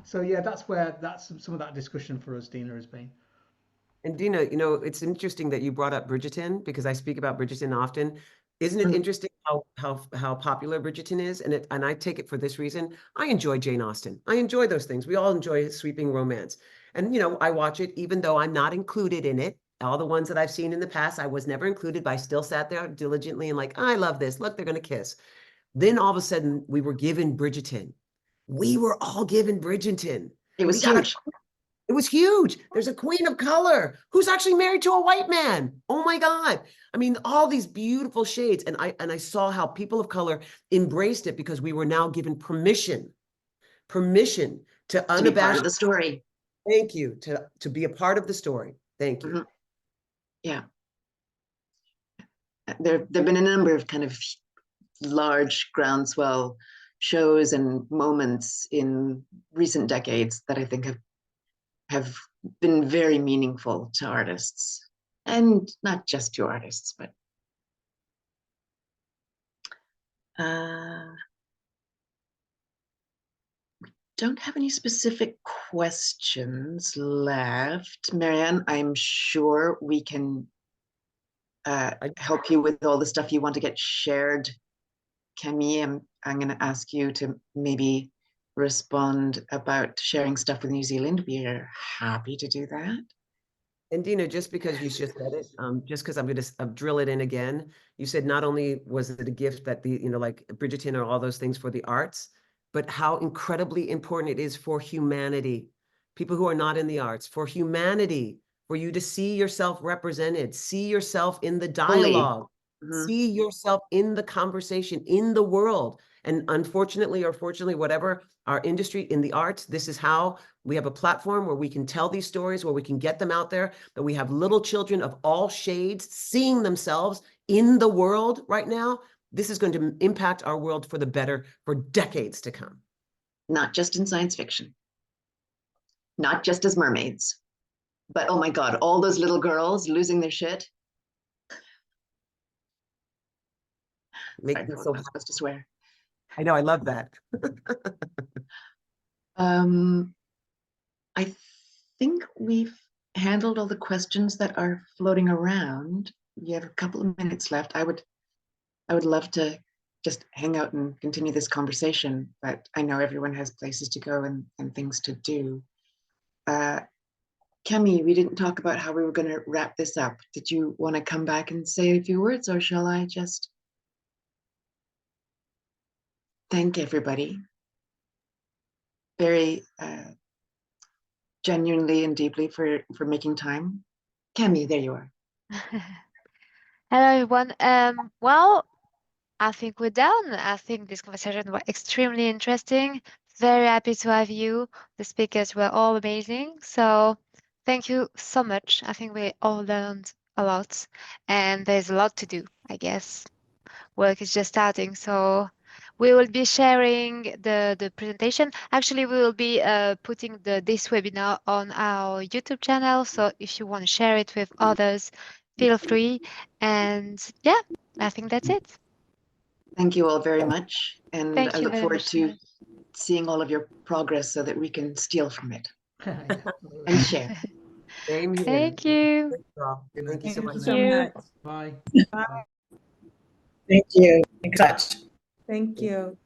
So yeah, that's some of that discussion for us, Deena, has been. And Deena, it's interesting that you brought up Bridgerton because I speak about Bridgerton often. Isn't it interesting how popular Bridgerton is? And I take it for this reason. I enjoy Jane Austen. I enjoy those things. We all enjoy sweeping romance. And, I watch it even though I'm not included in it. All the ones that I've seen in the past, I was never included, but I still sat there diligently and like, I love this. Look, they're going to kiss. Then all of a sudden we were given Bridgerton. We were all given Bridgerton. It was huge. It was huge. There's a queen of color who's actually married to a white man. Oh my God. All these beautiful shades. And I saw how people of color embraced it because we were now given permission to unabashed be part of the story. Thank you. To be a part of the story. Thank you. Mm-hmm. Yeah. There've been a number of kind of large groundswell shows and moments in recent decades that I think have been very meaningful to artists, and not just to artists, but we don't have any specific questions left. Marianne, I'm sure we can help you with all the stuff you want to get shared. Camille, I'm going to ask you to maybe respond about sharing stuff with New Zealand. We are happy to do that. And Deena, just because you just said it, just because I'm going to drill it in again, you said not only was it a gift that like Bridgerton or all those things for the arts, but how incredibly important it is for humanity, people who are not in the arts, for humanity, for you to see yourself represented, see yourself in the dialogue. See yourself in the conversation, in the world. And unfortunately or fortunately, whatever our industry in the arts, this is how we have a platform where we can tell these stories, where we can get them out there, that we have little children of all shades seeing themselves in the world right now. This is going to impact our world for the better for decades to come. Not just in science fiction, not just as mermaids, but oh my God, all those little girls losing their shit. Make Sorry, me I'm so not supposed to swear. I know, I love that. I think we've handled all the questions that are floating around. We have a couple of minutes left. I would love to just hang out and continue this conversation, but I know everyone has places to go and things to do. Kemi, we didn't talk about how we were going to wrap this up. Did you want to come back and say a few words, or shall I just thank everybody very genuinely and deeply for making time? Kemi, there you are. Hello, everyone. Well, I think we're done. I think this conversation was extremely interesting. Very happy to have you. The speakers were all amazing. So thank you so much. I think we all learned a lot, and there's a lot to do, I guess. Work is just starting. So we will be sharing the presentation. Actually, we will be putting this webinar on our YouTube channel. So if you want to share it with others, feel free. And yeah, I think that's it. Thank you all very much. And Thank I you look very forward much. to seeing all of your progress so that we can steal from it and share. Same here. Thank you. Thank you so much. Thank you. Bye. Thank you. In touch. Thank you.